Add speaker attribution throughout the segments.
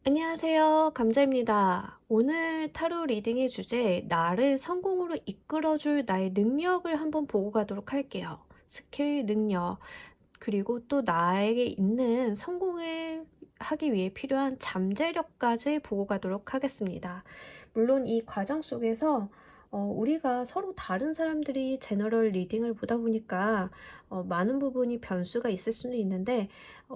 Speaker 1: 안녕하세요. 감자입니다. 오늘 타로 리딩의 주제, 나를 성공으로 이끌어줄 나의 능력을 한번 보고 가도록 할게요. 스킬, 능력, 그리고 또 나에게 있는 성공을 하기 위해 필요한 잠재력까지 보고 가도록 하겠습니다. 물론 이 과정 속에서 우리가 서로 다른 사람들이 제너럴 리딩을 보다 보니까 많은 부분이 변수가 있을 수는 있는데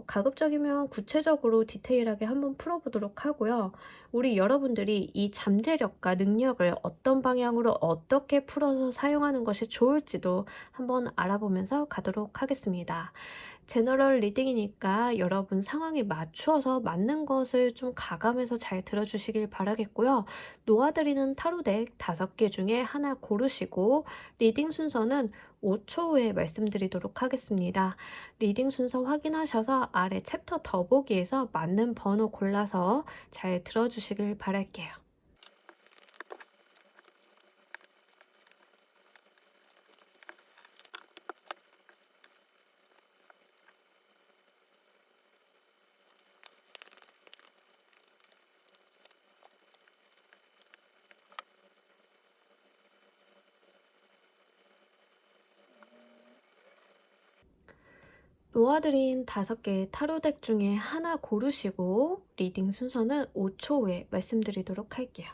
Speaker 1: 가급적이면 구체적으로 디테일하게 한번 풀어보도록 하고요. 우리 여러분들이 이 잠재력과 능력을 어떤 방향으로 어떻게 풀어서 사용하는 것이 좋을지도 한번 알아보면서 가도록 하겠습니다. 제너럴 리딩이니까 여러분 상황에 맞추어서 맞는 것을 좀 가감해서 잘 들어주시길 바라겠고요. 놓아드리는 타로덱 5개 중에 하나 고르시고 리딩 순서는 5초 후에 말씀드리도록 하겠습니다. 리딩 순서 확인하셔서 아래 챕터 더보기에서 맞는 번호 골라서 잘 들어주시길 바랄게요. 놓아드린 5개의 타로덱 중에 하나 고르시고 리딩 순서는 5초 후에 말씀드리도록 할게요.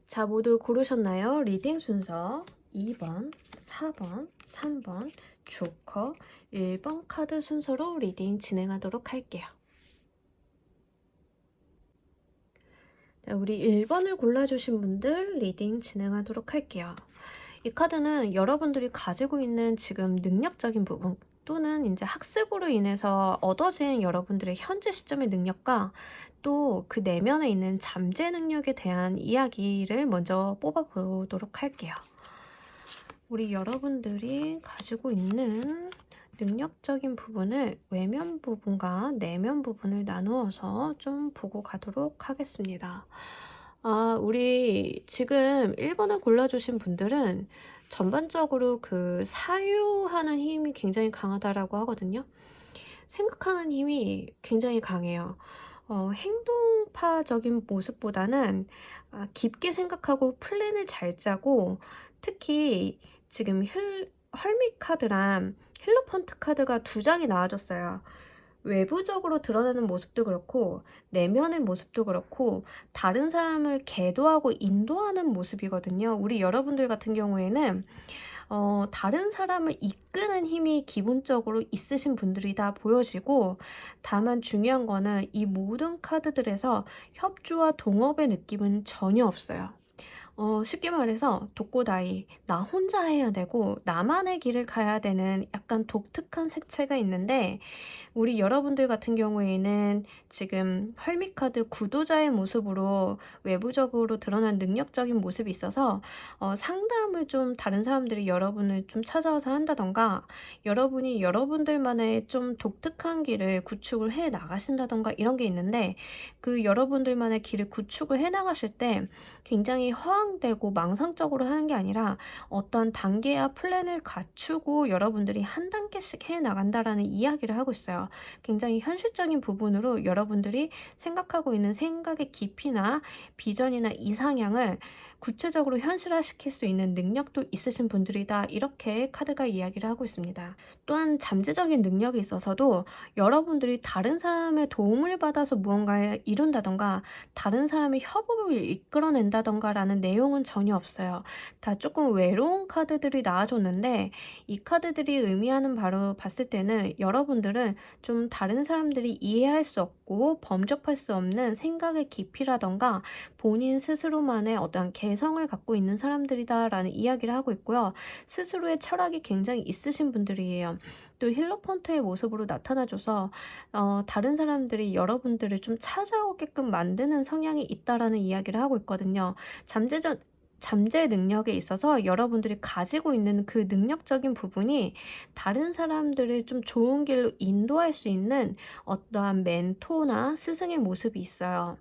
Speaker 1: 자, 모두 고르셨나요? 리딩 순서 2번, 4번, 3번, 조커, 1번 카드 순서로 리딩 진행하도록 할게요. 자, 우리 1번을 골라주신 분들 리딩 진행하도록 할게요. 이 카드는 여러분들이 가지고 있는 지금 능력적인 부분 또는 이제 학습으로 인해서 얻어진 여러분들의 현재 시점의 능력과 또 그 내면에 있는 잠재 능력에 대한 이야기를 먼저 뽑아보도록 할게요. 우리 여러분들이 가지고 있는 능력적인 부분을 외면 부분과 내면 부분을 나누어서 좀 보고 가도록 하겠습니다. 우리 지금 1번을 골라주신 분들은 전반적으로 그 사유하는 힘이 굉장히 강하다라고 하거든요. 생각하는 힘이 굉장히 강해요. 행동파적인 모습보다는 깊게 생각하고 플랜을 잘 짜고 특히 지금 헐밋 카드랑 힐로펀트 카드가 2장이 나와줬어요. 외부적으로 드러나는 모습도 그렇고 내면의 모습도 그렇고 다른 사람을 계도하고 인도하는 모습이거든요. 우리 여러분들 같은 경우에는 다른 사람을 이끄는 힘이 기본적으로 있으신 분들이 다 보여지고 다만 중요한 거는 이 모든 카드들에서 협조와 동업의 느낌은 전혀 없어요. 쉽게 말해서 독고다이, 나 혼자 해야 되고 나만의 길을 가야 되는 약간 독특한 색채가 있는데 우리 여러분들 같은 경우에는 지금 헐밋카드 구도자의 모습으로 외부적으로 드러난 능력적인 모습이 있어서 상담을 좀 다른 사람들이 여러분을 좀 찾아와서 한다던가 여러분이 여러분들만의 좀 독특한 길을 구축을 해 나가신다던가 이런 게 있는데 그 여러분들만의 길을 구축을 해 나가실 때 굉장히 허황되고 망상적으로 하는 게 아니라 어떤 단계와 플랜을 갖추고 여러분들이 한 단계씩 해 나간다라는 이야기를 하고 있어요. 굉장히 현실적인 부분으로 여러분들이 생각하고 있는 생각의 깊이나 비전이나 이상향을 구체적으로 현실화시킬 수 있는 능력도 있으신 분들이다. 이렇게 카드가 이야기를 하고 있습니다. 또한 잠재적인 능력에 있어서도 여러분들이 다른 사람의 도움을 받아서 무언가를 이룬다던가 다른 사람의 협업을 이끌어낸다던가 라는 내용은 전혀 없어요. 다 조금 외로운 카드들이 나와줬는데 이 카드들이 의미하는 바로 봤을 때는 여러분들은 좀 다른 사람들이 이해할 수 없고 범접할 수 없는 생각의 깊이라던가 본인 스스로만의 어떤 개성을 갖고 있는 사람들이다라는 이야기를 하고 있고요. 스스로의 철학이 굉장히 있으신 분들이에요. 또 힐로펀트의 모습으로 나타나줘서 다른 사람들이 여러분들을 좀 찾아오게끔 만드는 성향이 있다라는 이야기를 하고 있거든요. 잠재 능력에 있어서 여러분들이 가지고 있는 그 능력적인 부분이 다른 사람들을 좀 좋은 길로 인도할 수 있는 어떠한 멘토나 스승의 모습이 있어요.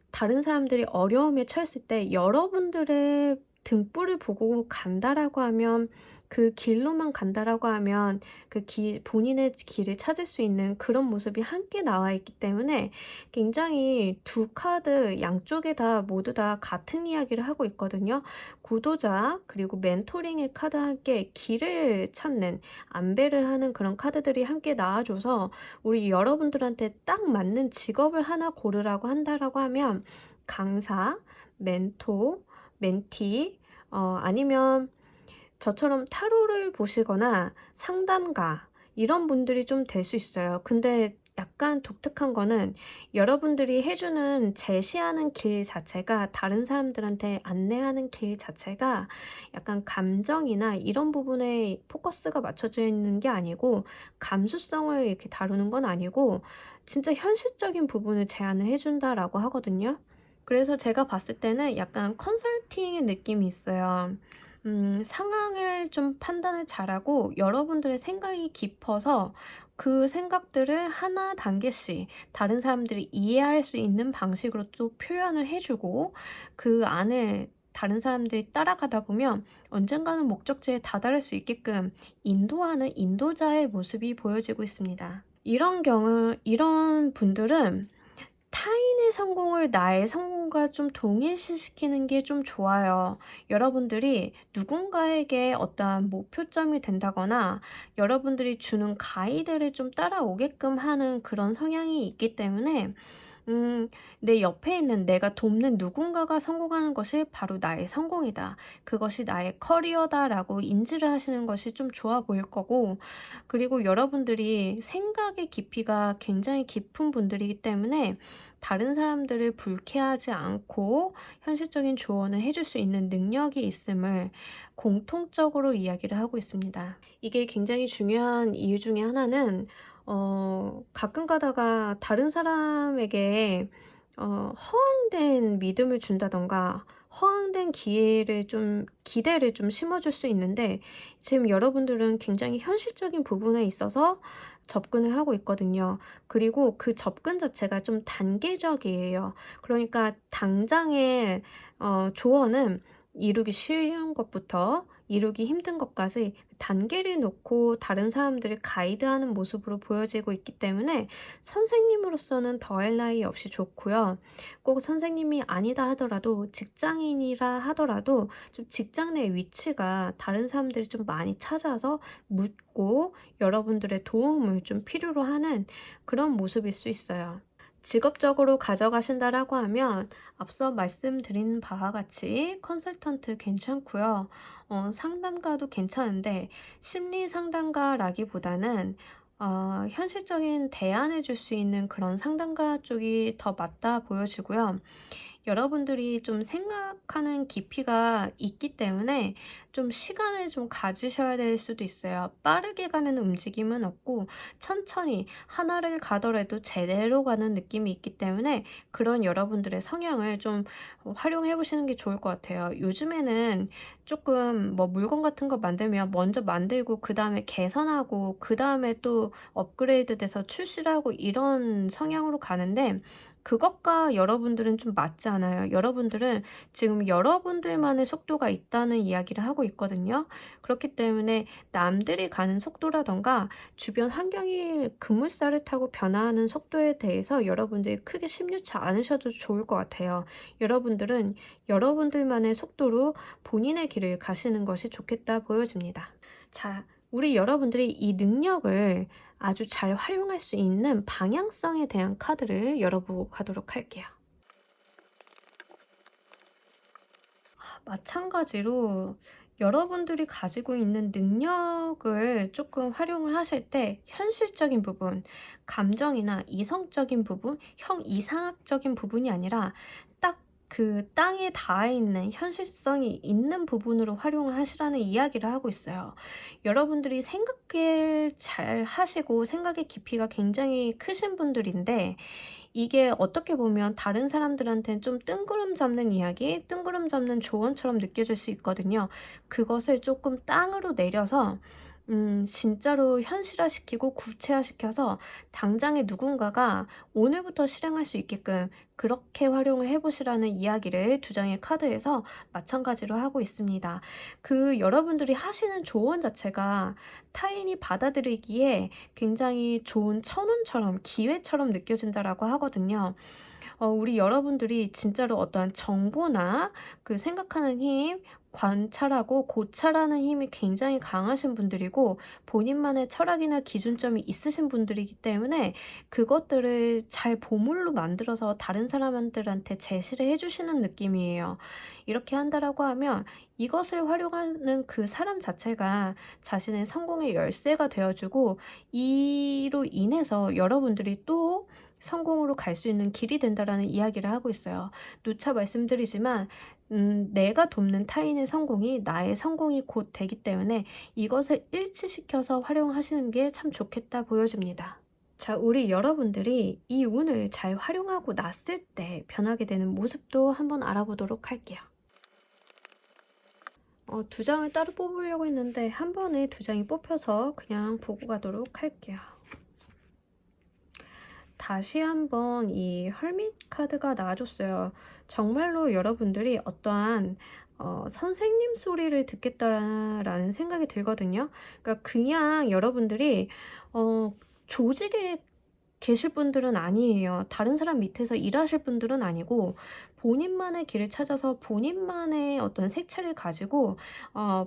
Speaker 1: 다른 사람들이 어려움에 처했을 때 여러분들의 등불을 보고 간다라고 하면 그 길로만 간다라고 하면 그 본인의 길을 찾을 수 있는 그런 모습이 함께 나와 있기 때문에 굉장히 두 카드 양쪽에 다 모두 다 같은 이야기를 하고 있거든요. 구도자 그리고 멘토링의 카드와 함께 길을 찾는 안배를 하는 그런 카드들이 함께 나와줘서 우리 여러분들한테 딱 맞는 직업을 하나 고르라고 한다라고 하면 강사, 멘토, 멘티, 아니면 저처럼 타로를 보시거나 상담가 이런 분들이 좀 될 수 있어요. 근데 약간 독특한 거는 여러분들이 해주는 제시하는 길 자체가 다른 사람들한테 안내하는 길 자체가 약간 감정이나 이런 부분에 포커스가 맞춰져 있는 게 아니고 감수성을 이렇게 다루는 건 아니고 진짜 현실적인 부분을 제안을 해준다라고 하거든요. 그래서 제가 봤을 때는 약간 컨설팅의 느낌이 있어요. 상황을 좀 판단을 잘하고 여러분들의 생각이 깊어서 그 생각들을 하나 단계씩 다른 사람들이 이해할 수 있는 방식으로 또 표현을 해주고 그 안에 다른 사람들이 따라가다 보면 언젠가는 목적지에 다다를 수 있게끔 인도하는 인도자의 모습이 보여지고 있습니다. 이런 분들은 타인의 성공을 나의 성공과 좀 동일시시키는 게 좀 좋아요. 여러분들이 누군가에게 어떠한 목표점이 된다거나 여러분들이 주는 가이드를 좀 따라오게끔 하는 그런 성향이 있기 때문에 내 옆에 있는 내가 돕는 누군가가 성공하는 것이 바로 나의 성공이다. 그것이 나의 커리어다라고 인지를 하시는 것이 좀 좋아 보일 거고, 그리고 여러분들이 생각의 깊이가 굉장히 깊은 분들이기 때문에 다른 사람들을 불쾌하지 않고 현실적인 조언을 해줄 수 있는 능력이 있음을 공통적으로 이야기를 하고 있습니다. 이게 굉장히 중요한 이유 중에 하나는 가끔 가다가 다른 사람에게 허황된 믿음을 준다던가 허황된 기대를 좀 심어줄 수 있는데 지금 여러분들은 굉장히 현실적인 부분에 있어서 접근을 하고 있거든요. 그리고 그 접근 자체가 좀 단계적이에요. 그러니까 당장의 조언은 이루기 쉬운 것부터 이루기 힘든 것까지 단계를 놓고 다른 사람들을 가이드하는 모습으로 보여지고 있기 때문에 선생님으로서는 더할 나위 없이 좋고요. 꼭 선생님이 아니다 하더라도 직장인이라 하더라도 좀 직장 내 위치가 다른 사람들이 좀 많이 찾아서 묻고 여러분들의 도움을 좀 필요로 하는 그런 모습일 수 있어요. 직업적으로 가져가신다라고 하면 앞서 말씀드린 바와 같이 컨설턴트 괜찮고요. 상담가도 괜찮은데 심리 상담가라기보다는 현실적인 대안을 줄 수 있는 그런 상담가 쪽이 더 맞다 보여지고요. 여러분들이 좀 생각하는 깊이가 있기 때문에 좀 시간을 좀 가지셔야 될 수도 있어요. 빠르게 가는 움직임은 없고 천천히 하나를 가더라도 제대로 가는 느낌이 있기 때문에 그런 여러분들의 성향을 좀 활용해 보시는 게 좋을 것 같아요. 요즘에는 조금 뭐 물건 같은 거 만들면 먼저 만들고 그 다음에 개선하고 그 다음에 또 업그레이드 돼서 출시를 하고 이런 성향으로 가는데 그것과 여러분들은 좀 맞지 않아요. 여러분들은 지금 여러분들만의 속도가 있다는 이야기를 하고 있거든요. 그렇기 때문에 남들이 가는 속도라던가 주변 환경이 급물살을 타고 변화하는 속도에 대해서 여러분들이 크게 심려치 않으셔도 좋을 것 같아요. 여러분들은 여러분들만의 속도로 본인의 길을 가시는 것이 좋겠다 보여집니다. 자, 우리 여러분들이 이 능력을 아주 잘 활용할 수 있는 방향성에 대한 카드를 열어보고 가도록 할게요. 마찬가지로 여러분들이 가지고 있는 능력을 조금 활용을 하실 때 현실적인 부분, 감정이나 이성적인 부분, 이상학적인 부분이 아니라 딱 그 땅에 닿아 있는 현실성이 있는 부분으로 활용을 하시라는 이야기를 하고 있어요. 여러분들이 생각을 잘 하시고 생각의 깊이가 굉장히 크신 분들인데 이게 어떻게 보면 다른 사람들한테는 좀 뜬구름 잡는 이야기, 뜬구름 잡는 조언처럼 느껴질 수 있거든요. 그것을 조금 땅으로 내려서 진짜로 현실화시키고 구체화시켜서 당장에 누군가가 오늘부터 실행할 수 있게끔 그렇게 활용을 해보시라는 이야기를 두 장의 카드에서 마찬가지로 하고 있습니다. 그 여러분들이 하시는 조언 자체가 타인이 받아들이기에 굉장히 좋은 천운처럼 기회처럼 느껴진다라고 하거든요. 우리 여러분들이 진짜로 어떠한 정보나 그 생각하는 힘, 관찰하고 고찰하는 힘이 굉장히 강하신 분들이고 본인만의 철학이나 기준점이 있으신 분들이기 때문에 그것들을 잘 보물로 만들어서 다른 사람들한테 제시를 해주시는 느낌이에요. 이렇게 한다라고 하면 이것을 활용하는 그 사람 자체가 자신의 성공의 열쇠가 되어주고 이로 인해서 여러분들이 또 성공으로 갈 수 있는 길이 된다라는 이야기를 하고 있어요. 누차 말씀드리지만 내가 돕는 타인의 성공이 나의 성공이 곧 되기 때문에 이것을 일치시켜서 활용하시는 게 참 좋겠다 보여집니다. 자, 우리 여러분들이 이 운을 잘 활용하고 났을 때 변하게 되는 모습도 한번 알아보도록 할게요. 두 장을 따로 뽑으려고 했는데 한 번에 두 장이 뽑혀서 그냥 보고 가도록 할게요. 다시 한번 이 헐밋 카드가 나와줬어요. 정말로 여러분들이 어떠한 선생님 소리를 듣겠다라는 생각이 들거든요. 그러니까 그냥 여러분들이 조직에 계실 분들은 아니에요. 다른 사람 밑에서 일하실 분들은 아니고 본인만의 길을 찾아서 본인만의 어떤 색채를 가지고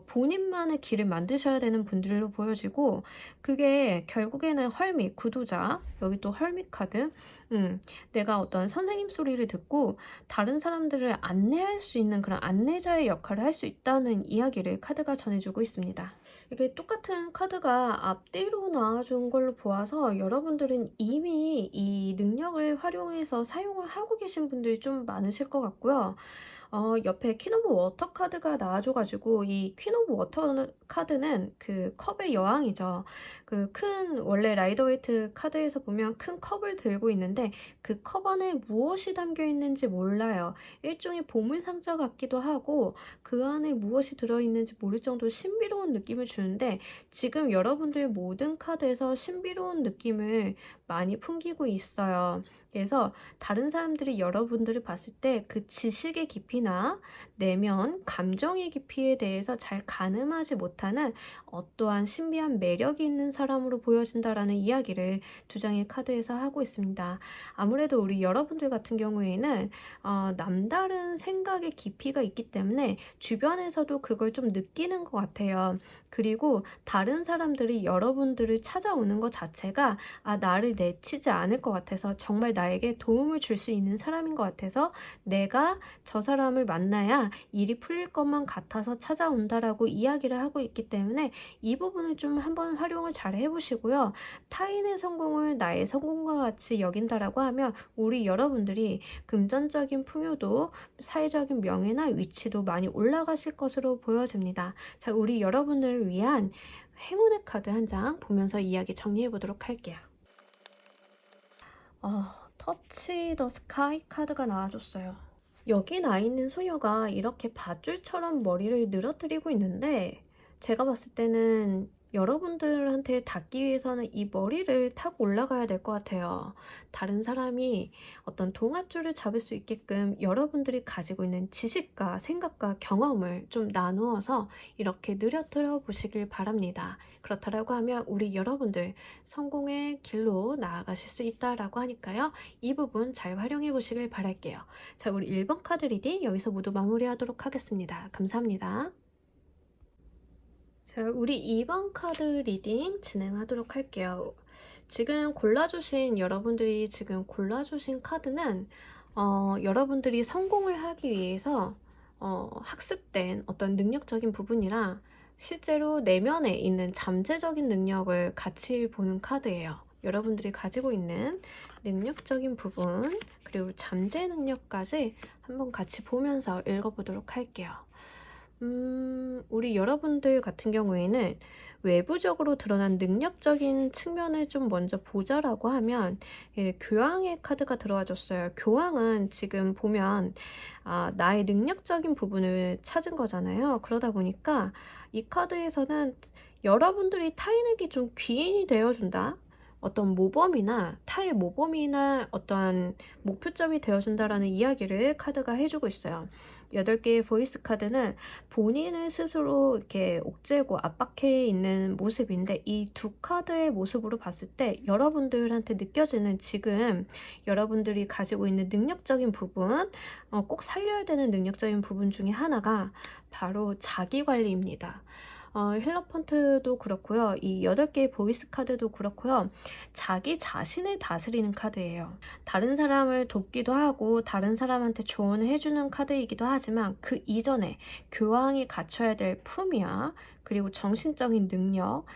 Speaker 1: 본인만의 길을 만드셔야 되는 분들로 보여지고 그게 결국에는 헐밋, 구도자, 여기 또 헐밋 카드 내가 어떤 선생님 소리를 듣고 다른 사람들을 안내할 수 있는 그런 안내자의 역할을 할 수 있다는 이야기를 카드가 전해주고 있습니다. 이게 똑같은 카드가 앞뒤로 나와준 걸로 보아서 여러분들은 이미 이 능력을 활용해서 사용을 하고 계신 분들이 좀 많으실 것 같고요. 옆에 퀸 오브 워터 카드가 나와줘가지고 이 퀸 오브 워터 카드는 그 컵의 여왕이죠. 그 큰 원래 라이더 웨이트 카드에서 보면 큰 컵을 들고 있는데 그 컵 안에 무엇이 담겨 있는지 몰라요. 일종의 보물 상자 같기도 하고 그 안에 무엇이 들어있는지 모를 정도로 신비로운 느낌을 주는데 지금 여러분들 모든 카드에서 신비로운 느낌을 많이 풍기고 있어요. 그래서 다른 사람들이 여러분들을 봤을 때 그 지식의 깊이나 내면, 감정의 깊이에 대해서 잘 가늠하지 못하는 어떠한 신비한 매력이 있는 사람으로 보여진다라는 이야기를 두 장의 카드에서 하고 있습니다. 아무래도 우리 여러분들 같은 경우에는 남다른 생각의 깊이가 있기 때문에 주변에서도 그걸 좀 느끼는 것 같아요. 그리고 다른 사람들이 여러분들을 찾아오는 것 자체가 나를 내치지 않을 것 같아서 정말 나에게 도움을 줄 수 있는 사람인 것 같아서 내가 저 사람을 만나야 일이 풀릴 것만 같아서 찾아온다라고 이야기를 하고 있기 때문에 이 부분을 좀 한번 활용을 잘 해보시고요. 타인의 성공을 나의 성공과 같이 여긴다라고 하면 우리 여러분들이 금전적인 풍요도 사회적인 명예나 위치도 많이 올라가실 것으로 보여집니다. 자, 우리 여러분들을 위한 행운의 카드 한 장 보면서 이야기 정리해 보도록 할게요. 터치 더 스카이 카드가 나와줬어요. 여기 나 있는 소녀가 이렇게 밧줄처럼 머리를 늘어뜨리고 있는데 제가 봤을 때는 여러분들한테 닿기 위해서는 이 머리를 타고 올라가야 될 것 같아요. 다른 사람이 어떤 동아줄을 잡을 수 있게끔 여러분들이 가지고 있는 지식과 생각과 경험을 좀 나누어서 이렇게 늘어뜨려 보시길 바랍니다. 그렇다라고 하면 우리 여러분들 성공의 길로 나아가실 수 있다라고 하니까요. 이 부분 잘 활용해 보시길 바랄게요. 자, 우리 1번 카드 리딩 여기서 모두 마무리하도록 하겠습니다. 감사합니다. 자, 우리 2번 카드 리딩 진행하도록 할게요. 지금 여러분들이 지금 골라주신 카드는 여러분들이 성공을 하기 위해서 학습된 어떤 능력적인 부분이랑 실제로 내면에 있는 잠재적인 능력을 같이 보는 카드예요. 여러분들이 가지고 있는 능력적인 부분 그리고 잠재 능력까지 한번 같이 보면서 읽어보도록 할게요. 우리 여러분들 같은 경우에는 외부적으로 드러난 능력적인 측면을 좀 먼저 보자라고 하면 교황의 카드가 들어와 줬어요. 교황은 지금 보면 나의 능력적인 부분을 찾은 거잖아요. 그러다 보니까 이 카드에서는 여러분들이 타인에게 좀 귀인이 되어준다. 어떤 모범이나 타의 모범이나 어떤 목표점이 되어준다라는 이야기를 카드가 해주고 있어요. 8개의 보이스 카드는 본인을 스스로 이렇게 옥죄고 압박해 있는 모습인데, 이 두 카드의 모습으로 봤을 때 여러분들한테 느껴지는 지금 여러분들이 가지고 있는 능력적인 부분, 꼭 살려야 되는 능력적인 부분 중에 하나가 바로 자기관리입니다. 힐러펀트도 그렇고요. 이 8개의 보이스 카드도 그렇고요. 자기 자신을 다스리는 카드예요. 다른 사람을 돕기도 하고 다른 사람한테 조언을 해주는 카드이기도 하지만, 그 이전에 교황이 갖춰야 될 품위야, 그리고 정신적인 능력,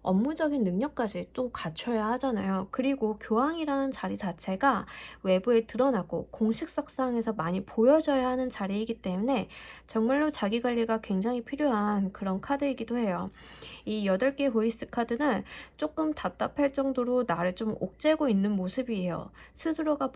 Speaker 1: 업무적인 능력까지 또 갖춰야 하잖아요. 그리고 교황이라는 자리 자체가 외부에 드러나고 공식석상에서 많이 보여져야 하는 자리이기 때문에 정말로 자기관리가 굉장히 필요한 그런 카드이기도 해요. 이 8개 보이스 카드는 조금 답답할 정도로 나를 좀 옥죄고 있는 모습이에요. 스스로가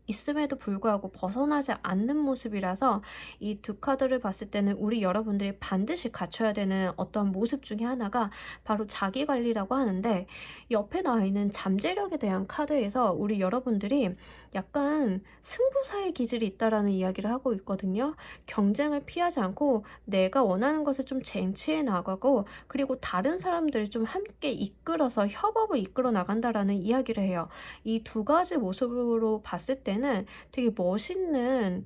Speaker 1: 있음에도 불구하고 벗어나지 않는 모습이라서 이 두 카드를 봤을 때는 우리 여러분들이 반드시 갖춰야 되는 어떤 모습 중에 하나가 바로 자기관리라고 하는데, 옆에 나와 있는 잠재력에 대한 카드에서 우리 여러분들이 약간 승부사의 기질이 있다라는 이야기를 하고 있거든요. 경쟁을 피하지 않고 내가 원하는 것을 좀 쟁취해 나가고, 그리고 다른 사람들을 좀 함께 이끌어서 협업을 이끌어 나간다라는 이야기를 해요. 이 두 가지 모습으로 봤을 때는 되게 멋있는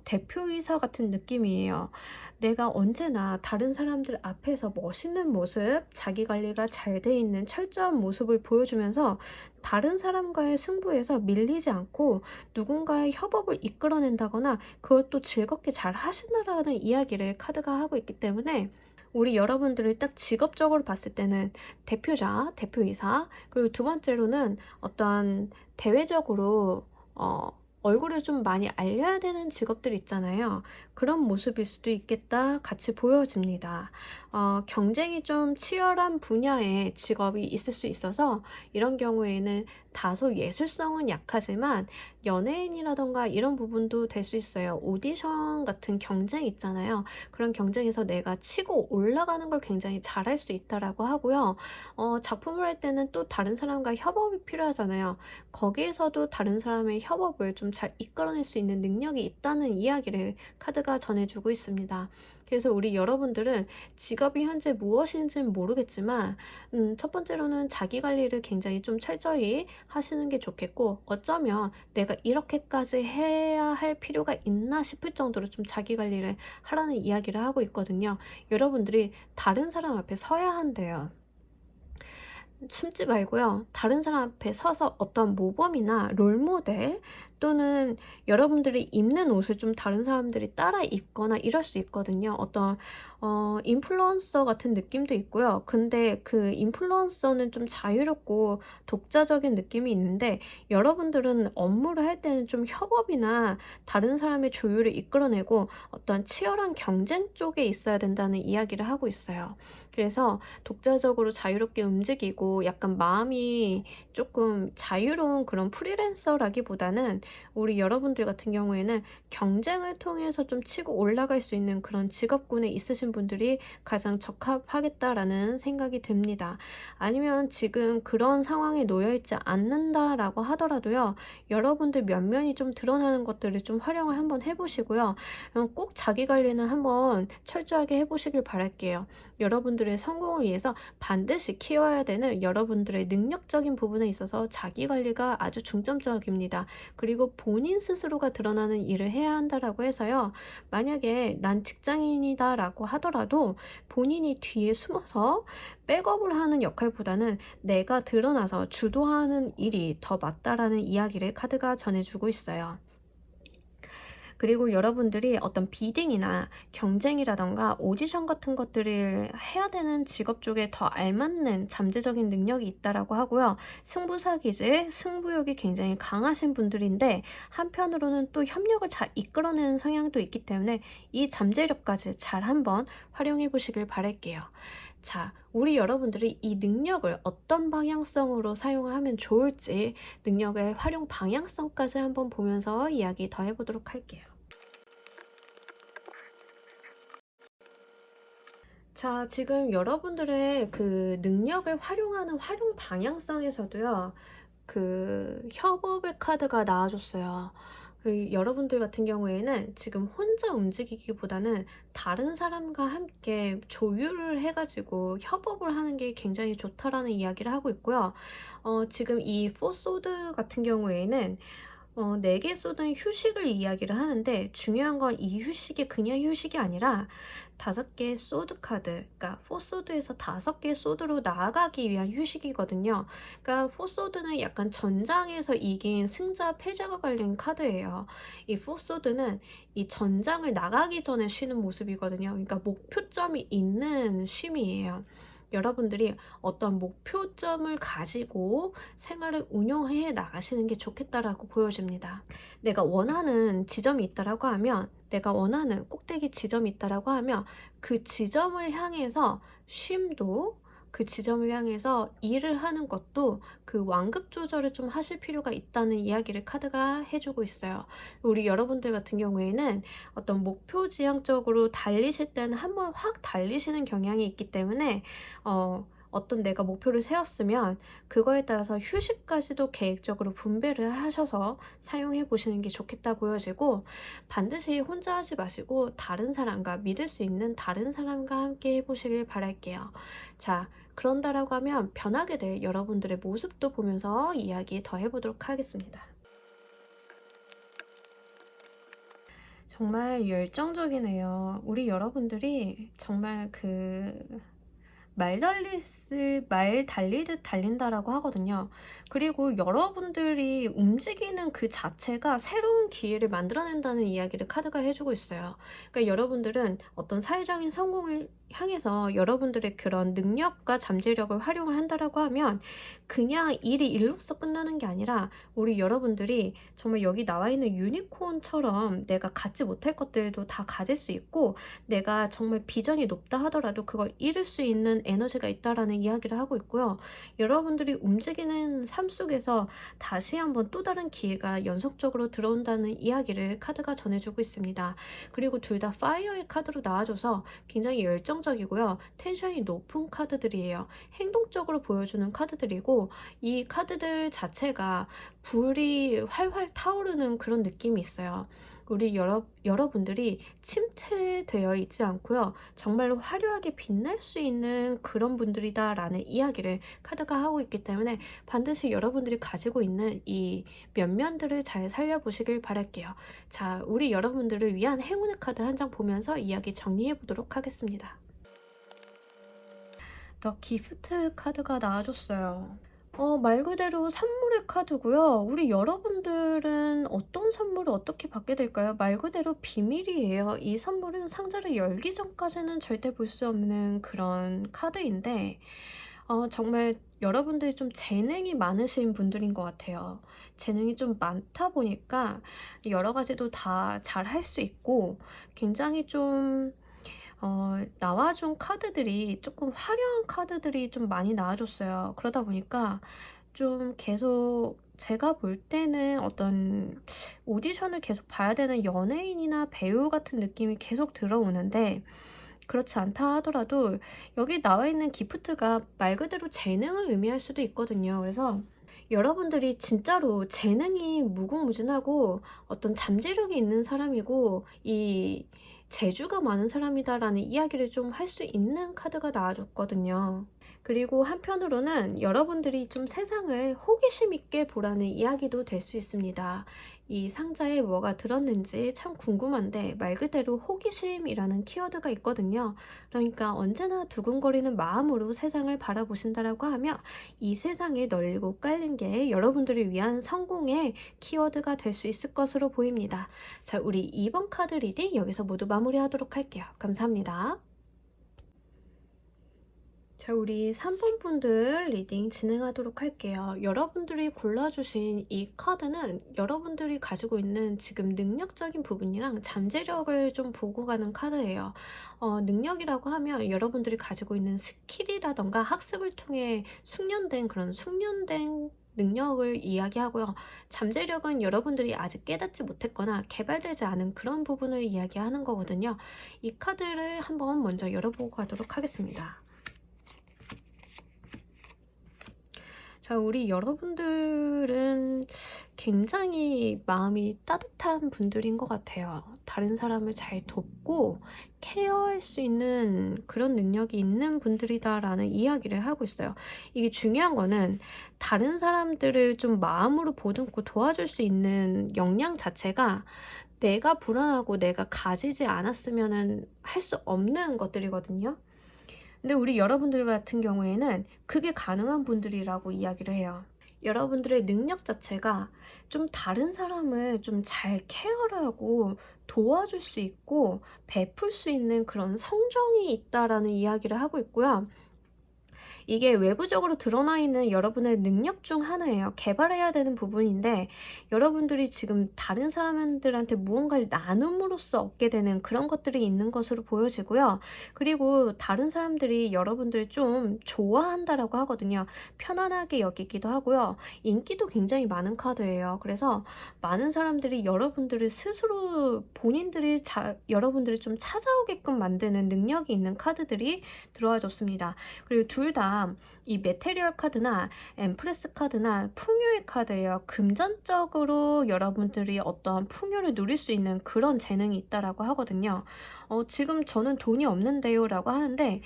Speaker 1: 대표이사 같은 느낌이에요. 내가 언제나 다른 사람들 앞에서 멋있는 모습, 자기관리가 잘 돼 있는 철저한 모습을 보여주면서 다른 사람과의 승부에서 밀리지 않고 누군가의 협업을 이끌어낸다거나 그것도 즐겁게 잘 하신다라는 이야기를 카드가 하고 있기 때문에, 우리 여러분들을 딱 직업적으로 봤을 때는 대표자, 대표이사, 그리고 두 번째로는 어떤 대외적으로 얼굴을 좀 많이 알려야 되는 직업들 있잖아요. 그런 모습일 수도 있겠다 같이 보여집니다. 경쟁이 좀 치열한 분야의 직업이 있을 수 있어서 이런 경우에는 다소 예술성은 약하지만 연예인이라던가 이런 부분도 될 수 있어요. 오디션 같은 경쟁 있잖아요. 그런 경쟁에서 내가 치고 올라가는 걸 굉장히 잘할 수 있다라고 하고요. 작품을 할 때는 또 다른 사람과 협업이 필요하잖아요. 거기에서도 다른 사람의 협업을 좀 잘 이끌어낼 수 있는 능력이 있다는 이야기를 카드가 전해주고 있습니다. 그래서 우리 여러분들은 직업이 현재 무엇인지는 모르겠지만 첫 번째로는 자기관리를 굉장히 좀 철저히 하시는 게 좋겠고, 어쩌면 내가 이렇게까지 해야 할 필요가 있나 싶을 정도로 좀 자기관리를 하라는 이야기를 하고 있거든요. 여러분들이 다른 사람 앞에 서야 한대요. 숨지 말고요. 다른 사람 앞에 서서 어떤 모범이나 롤모델, 또는 여러분들이 입는 옷을 좀 다른 사람들이 따라 입거나 이럴 수 있거든요. 어떤 인플루언서 같은 느낌도 있고요. 근데 그 인플루언서는 좀 자유롭고 독자적인 느낌이 있는데, 여러분들은 업무를 할 때는 좀 협업이나 다른 사람의 조율을 이끌어내고 어떤 치열한 경쟁 쪽에 있어야 된다는 이야기를 하고 있어요. 그래서 독자적으로 자유롭게 움직이고 약간 마음이 조금 자유로운 그런 프리랜서라기보다는, 우리 여러분들 같은 경우에는 경쟁을 통해서 좀 치고 올라갈 수 있는 그런 직업군에 있으신 분들이 가장 적합하겠다라는 생각이 듭니다. 아니면 지금 그런 상황에 놓여 있지 않는다라고 하더라도요, 여러분들 면면이 좀 드러나는 것들을 좀 활용을 한번 해보시고요. 꼭 자기관리는 한번 철저하게 해보시길 바랄게요. 여러분들의 성공을 위해서 반드시 키워야 되는 여러분들의 능력적인 부분에 있어서 자기관리가 아주 중점적입니다. 그리고 본인 스스로가 드러나는 일을 해야 한다라고 해서요, 만약에 난 직장인이다 라고 하더라도 본인이 뒤에 숨어서 백업을 하는 역할보다는 내가 드러나서 주도하는 일이 더 맞다라는 이야기를 카드가 전해주고 있어요. 그리고 여러분들이 어떤 비딩이나 경쟁이라던가 오디션 같은 것들을 해야 되는 직업 쪽에 더 알맞는 잠재적인 능력이 있다라고 하고요. 승부사 기질, 승부욕이 굉장히 강하신 분들인데, 한편으로는 또 협력을 잘 이끌어내는 성향도 있기 때문에 이 잠재력까지 잘 한번 활용해 보시길 바랄게요. 자, 우리 여러분들이 이 능력을 어떤 방향성으로 사용을 하면 좋을지, 능력의 활용 방향성까지 한번 보면서 이야기 더 해보도록 할게요. 자, 지금 여러분들의 그 능력을 활용하는 활용 방향성에서도요, 그 협업의 카드가 나와줬어요. 여러분들 같은 경우에는 지금 혼자 움직이기보다는 다른 사람과 함께 조율을 해가지고 협업을 하는 게 굉장히 좋다라는 이야기를 하고 있고요. 지금 이 포소드 같은 경우에는 4개 쏟은 휴식을 이야기를 하는데, 중요한 건 이 휴식이 그냥 휴식이 아니라 5개의 소드 카드, 그러니까 4소드에서 5개의 소드로 나아가기 위한 휴식이거든요. 그러니까 4소드는 약간 전장에서 이긴 승자 패자가 걸린 카드예요. 이 4소드는 이 전장을 나가기 전에 쉬는 모습이거든요. 그러니까 목표점이 있는 쉼이에요. 여러분들이 어떤 목표점을 가지고 생활을 운영해 나가시는 게 좋겠다라고 보여집니다. 내가 원하는 지점이 있다라고 하면, 내가 원하는 꼭대기 지점이 있다라고 하면 그 지점을 향해서 쉼도, 그 지점을 향해서 일을 하는 것도 그 완급 조절을 좀 하실 필요가 있다는 이야기를 카드가 해주고 있어요. 우리 여러분들 같은 경우에는 어떤 목표 지향적으로 달리실 때는 한번 확 달리시는 경향이 있기 때문에 어떤 내가 목표를 세웠으면 그거에 따라서 휴식까지도 계획적으로 분배를 하셔서 사용해 보시는 게 좋겠다 보여지고, 반드시 혼자 하지 마시고 다른 사람과, 믿을 수 있는 다른 사람과 함께 해보시길 바랄게요. 자, 그런다라고 하면 변하게 될 여러분들의 모습도 보면서 이야기 더 해보도록 하겠습니다. 정말 열정적이네요. 우리 여러분들이 정말 말 달리듯 달린다라고 하거든요. 그리고 여러분들이 움직이는 그 자체가 새로운 기회를 만들어낸다는 이야기를 카드가 해주고 있어요. 그러니까 여러분들은 어떤 사회적인 성공을 향해서 여러분들의 그런 능력과 잠재력을 활용을 한다라고 하면 그냥 일이 일로서 끝나는 게 아니라, 우리 여러분들이 정말 여기 나와 있는 유니콘처럼 내가 갖지 못할 것들도 다 가질 수 있고, 내가 정말 비전이 높다 하더라도 그걸 이룰 수 있는 에너지가 있다라는 이야기를 하고 있고요. 여러분들이 움직이는 삶 속에서 다시 한번 또 다른 기회가 연속적으로 들어온다는 이야기를 카드가 전해주고 있습니다. 그리고 둘 다 파이어의 카드로 나와줘서 굉장히 열정적이고요. 텐션이 높은 카드들이에요. 행동적으로 보여주는 카드들이고, 이 카드들 자체가 불이 활활 타오르는 그런 느낌이 있어요. 우리 여러분들이 침체되어 있지 않고요. 정말로 화려하게 빛날 수 있는 그런 분들이다라는 이야기를 카드가 하고 있기 때문에 반드시 여러분들이 가지고 있는 이 면면들을 잘 살려보시길 바랄게요. 자, 우리 여러분들을 위한 행운의 카드 한 장 보면서 이야기 정리해 보도록 하겠습니다. 더 기프트 카드가 나와줬어요. 말 그대로 선물의 카드고요. 우리 여러분들은 어떤 선물을 어떻게 받게 될까요? 말 그대로 비밀이에요. 이 선물은 상자를 열기 전까지는 절대 볼 수 없는 그런 카드인데, 정말 여러분들이 좀 재능이 많으신 분들인 것 같아요. 재능이 좀 많다 보니까 여러 가지도 다 잘 할 수 있고, 굉장히 좀 나와준 카드들이 조금 화려한 카드들이 좀 많이 나와줬어요. 그러다 보니까 좀 계속 제가 볼 때는 어떤 오디션을 계속 봐야 되는 연예인이나 배우 같은 느낌이 계속 들어오는데, 그렇지 않다 하더라도 여기 나와 있는 기프트가 말 그대로 재능을 의미할 수도 있거든요. 그래서 여러분들이 진짜로 재능이 무궁무진하고 어떤 잠재력이 있는 사람이고 이 재주가 많은 사람이다라는 이야기를 좀 할 수 있는 카드가 나와줬거든요. 그리고 한편으로는 여러분들이 좀 세상을 호기심 있게 보라는 이야기도 될 수 있습니다. 이 상자에 뭐가 들었는지 참 궁금한데 말 그대로 호기심이라는 키워드가 있거든요. 그러니까 언제나 두근거리는 마음으로 세상을 바라보신다라고 하면 이 세상에 널리고 깔린 게 여러분들을 위한 성공의 키워드가 될 수 있을 것으로 보입니다. 자, 우리 2번 카드 리딩 여기서 모두 마무리하도록 할게요. 감사합니다. 자, 우리 3번 분들 리딩 진행하도록 할게요. 여러분들이 골라주신 이 카드는 여러분들이 가지고 있는 지금 능력적인 부분이랑 잠재력을 좀 보고 가는 카드예요. 능력이라고 하면 여러분들이 가지고 있는 스킬이라던가 학습을 통해 숙련된 능력을 이야기하고요. 잠재력은 여러분들이 아직 깨닫지 못했거나 개발되지 않은 그런 부분을 이야기하는 거거든요. 이 카드를 한번 먼저 열어보고 가도록 하겠습니다. 자, 우리 여러분들은 굉장히 마음이 따뜻한 분들인 것 같아요. 다른 사람을 잘 돕고 케어할 수 있는 그런 능력이 있는 분들이다라는 이야기를 하고 있어요. 이게 중요한 거는 다른 사람들을 좀 마음으로 보듬고 도와줄 수 있는 역량 자체가 내가 불안하고 내가 가지지 않았으면 할 수 없는 것들이거든요. 근데 우리 여러분들 같은 경우에는 그게 가능한 분들이라고 이야기를 해요. 여러분들의 능력 자체가 좀 다른 사람을 좀 잘 케어를 하고 도와줄 수 있고 베풀 수 있는 그런 성정이 있다라는 이야기를 하고 있고요. 이게 외부적으로 드러나 있는 여러분의 능력 중 하나예요. 개발해야 되는 부분인데 여러분들이 지금 다른 사람들한테 무언가를 나눔으로써 얻게 되는 그런 것들이 있는 것으로 보여지고요. 그리고 다른 사람들이 여러분들을 좀 좋아한다라고 하거든요. 편안하게 여기기도 하고요. 인기도 굉장히 많은 카드예요. 그래서 많은 사람들이 여러분들을 스스로 본인들이 여러분들을 좀 찾아오게끔 만드는 능력이 있는 카드들이 들어와 줬습니다. 그리고 둘 다 이 메테리얼 카드나 엠프레스 카드나 풍요의 카드예요. 금전적으로 여러분들이 어떠한 풍요를 누릴 수 있는 그런 재능이 있다라고 하거든요. 지금 저는 돈이 없는데요 라고 하는데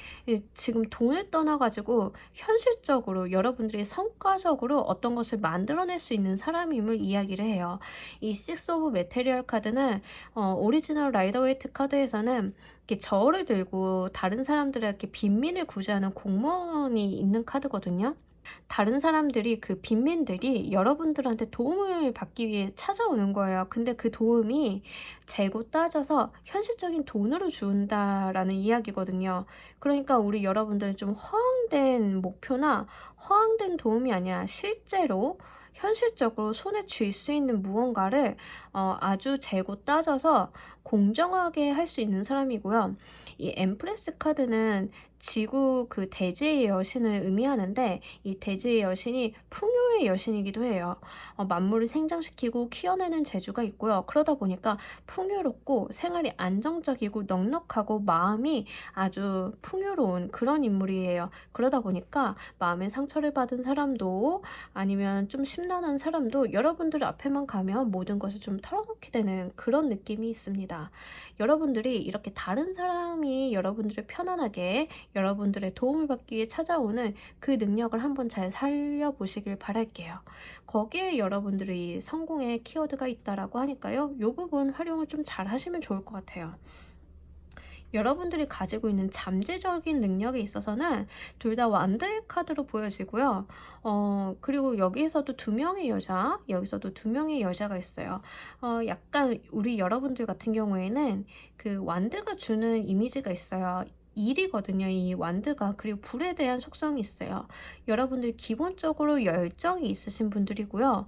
Speaker 1: 지금 돈을 떠나가지고 현실적으로 여러분들이 성과적으로 어떤 것을 만들어낼 수 있는 사람임을 이야기를 해요. 이 식스 오브 메테리얼 카드는 오리지널 라이더웨이트 카드에서는 이렇게 저울을 들고 다른 사람들에게 빈민을 구제하는 공무원이 있는 카드거든요. 다른 사람들이 그 빈민들이 여러분들한테 도움을 받기 위해 찾아오는 거예요. 근데 그 도움이 재고 따져서 현실적인 돈으로 준다라는 이야기거든요. 그러니까 우리 여러분들은 좀 허황된 목표나 허황된 도움이 아니라 실제로 현실적으로 손에 쥘 수 있는 무언가를 아주 재고 따져서 공정하게 할 수 있는 사람이고요. 이 엠프레스 카드는 지구 그 대지의 여신을 의미하는데 이 대지의 여신이 풍요의 여신이기도 해요. 만물을 생장시키고 키워내는 재주가 있고요. 그러다 보니까 풍요롭고 생활이 안정적이고 넉넉하고 마음이 아주 풍요로운 그런 인물이에요. 그러다 보니까 마음의 상처를 받은 사람도 아니면 좀 심란한 사람도 여러분들 앞에만 가면 모든 것을 좀 털어놓게 되는 그런 느낌이 있습니다. 여러분들이 이렇게 다른 사람이 여러분들을 편안하게 여러분들의 도움을 받기 위해 찾아오는 그 능력을 한번 잘 살려보시길 바랄게요. 거기에 여러분들이 성공의 키워드가 있다라고 하니까요. 이 부분 활용을 좀 잘 하시면 좋을 것 같아요. 여러분들이 가지고 있는 잠재적인 능력에 있어서는 둘 다 완드의 카드로 보여지고요. 그리고 여기에서도 두 명의 여자, 여기서도 두 명의 여자가 있어요. 약간 우리 여러분들 같은 경우에는 그 완드가 주는 이미지가 있어요. 일이거든요. 이 완드가. 그리고 불에 대한 속성이 있어요. 여러분들 기본적으로 열정이 있으신 분들이고요.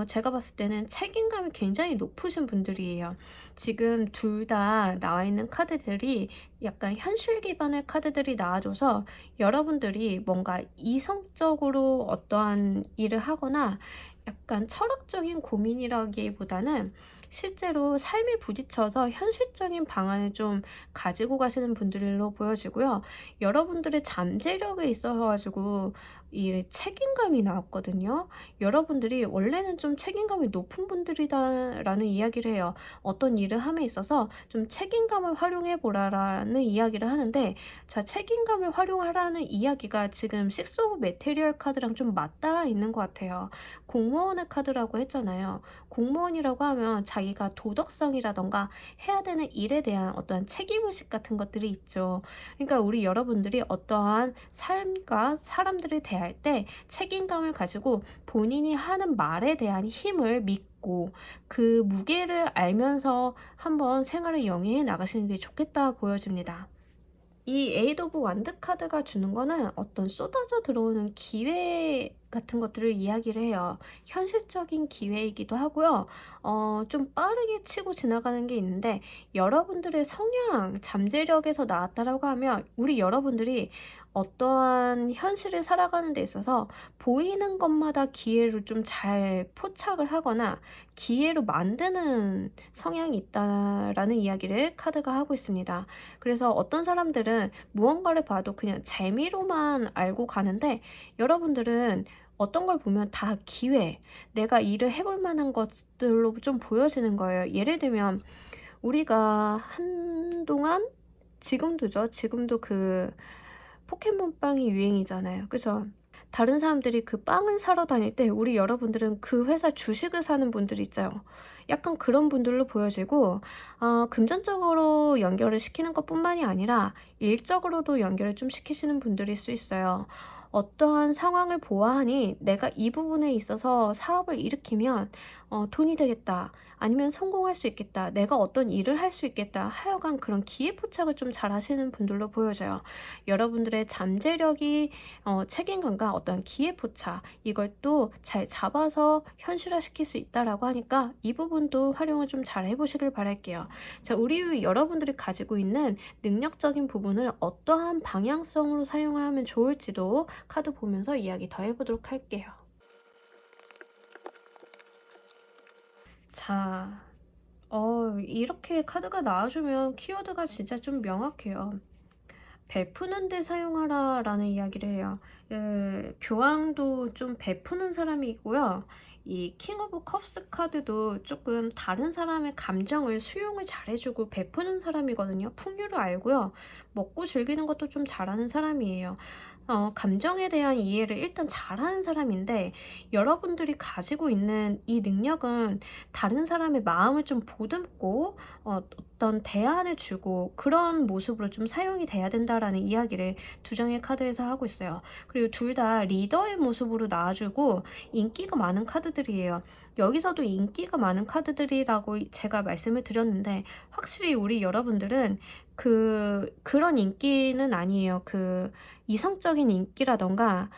Speaker 1: 제가 봤을 때는 책임감이 굉장히 높으신 분들이에요. 지금 둘 다 나와 있는 카드들이 약간 현실 기반의 카드들이 나와줘서 여러분들이 뭔가 이성적으로 어떠한 일을 하거나 약간 철학적인 고민이라기보다는 실제로 삶에 부딪혀서 현실적인 방안을 좀 가지고 가시는 분들로 보여지고요. 여러분들의 잠재력에 있어가지고 이 책임감이 나왔거든요. 여러분들이 원래는 좀 책임감이 높은 분들이다라는 이야기를 해요. 어떤 일을 함에 있어서 좀 책임감을 활용해 보라라는 이야기를 하는데, 자, 책임감을 활용하라는 이야기가 지금 식스 오브 메테리얼 카드랑 좀 맞닿아 있는 것 같아요. 공무원의 카드라고 했잖아요. 공무원이라고 하면 자기가 도덕성이라던가 해야 되는 일에 대한 어떠한 책임의식 같은 것들이 있죠. 그러니까 우리 여러분들이 어떠한 삶과 사람들을 대할 때 책임감을 가지고 본인이 하는 말에 대한 힘을 믿고 그 무게를 알면서 한번 생활을 영위해 나가시는 게 좋겠다 보여집니다. 이 에이드 오브 완드 카드가 주는 거는 어떤 쏟아져 들어오는 기회 같은 것들을 이야기를 해요. 현실적인 기회이기도 하고요. 좀 빠르게 치고 지나가는 게 있는데, 여러분들의 성향, 잠재력에서 나왔다라고 하면 우리 여러분들이 어떠한 현실을 살아가는 데 있어서 보이는 것마다 기회를 좀 잘 포착을 하거나 기회로 만드는 성향이 있다라는 이야기를 카드가 하고 있습니다. 그래서 어떤 사람들은 무언가를 봐도 그냥 재미로만 알고 가는데, 여러분들은 어떤 걸 보면 다 기회, 내가 일을 해볼 만한 것들로 좀 보여지는 거예요. 예를 들면 우리가 한동안, 지금도죠. 지금도 그 포켓몬빵이 유행이잖아요. 그죠? 다른 사람들이 그 빵을 사러 다닐 때 우리 여러분들은 그 회사 주식을 사는 분들 있죠. 약간 그런 분들로 보여지고, 금전적으로 연결을 시키는 것뿐만이 아니라 일적으로도 연결을 좀 시키시는 분들일 수 있어요. 어떠한 상황을 보아하니 내가 이 부분에 있어서 사업을 일으키면 돈이 되겠다, 아니면 성공할 수 있겠다, 내가 어떤 일을 할 수 있겠다, 하여간 그런 기회 포착을 좀 잘 하시는 분들로 보여져요. 여러분들의 잠재력이 책임감과 어떤 기회 포착, 이걸 또 잘 잡아서 현실화시킬 수 있다라고 하니까 이 부분도 활용을 좀 잘 해보시길 바랄게요. 자, 우리 여러분들이 가지고 있는 능력적인 부분을 어떠한 방향성으로 사용을 하면 좋을지도 카드 보면서 이야기 더 해보도록 할게요. 자, 이렇게 카드가 나와주면 키워드가 진짜 좀 명확해요. 베푸는 데 사용하라 라는 이야기를 해요. 교황도 좀 베푸는 사람이고요. 이 킹 오브 컵스 카드도 조금 다른 사람의 감정을 수용을 잘해주고 베푸는 사람이거든요. 풍요를 알고요. 먹고 즐기는 것도 좀 잘하는 사람이에요. 감정에 대한 이해를 일단 잘하는 사람인데, 여러분들이 가지고 있는 이 능력은 다른 사람의 마음을 좀 보듬고 어떤 대안을 주고 그런 모습으로 좀 사용이 돼야 된다라는 이야기를 두 장의 카드에서 하고 있어요. 그리고 둘 다 리더의 모습으로 나와주고 인기가 많은 카드들이에요. 여기서도 인기가 많은 카드들이라고 제가 말씀을 드렸는데, 확실히 우리 여러분들은 그런 인기는 아니에요. 그 이성적인 인기라던가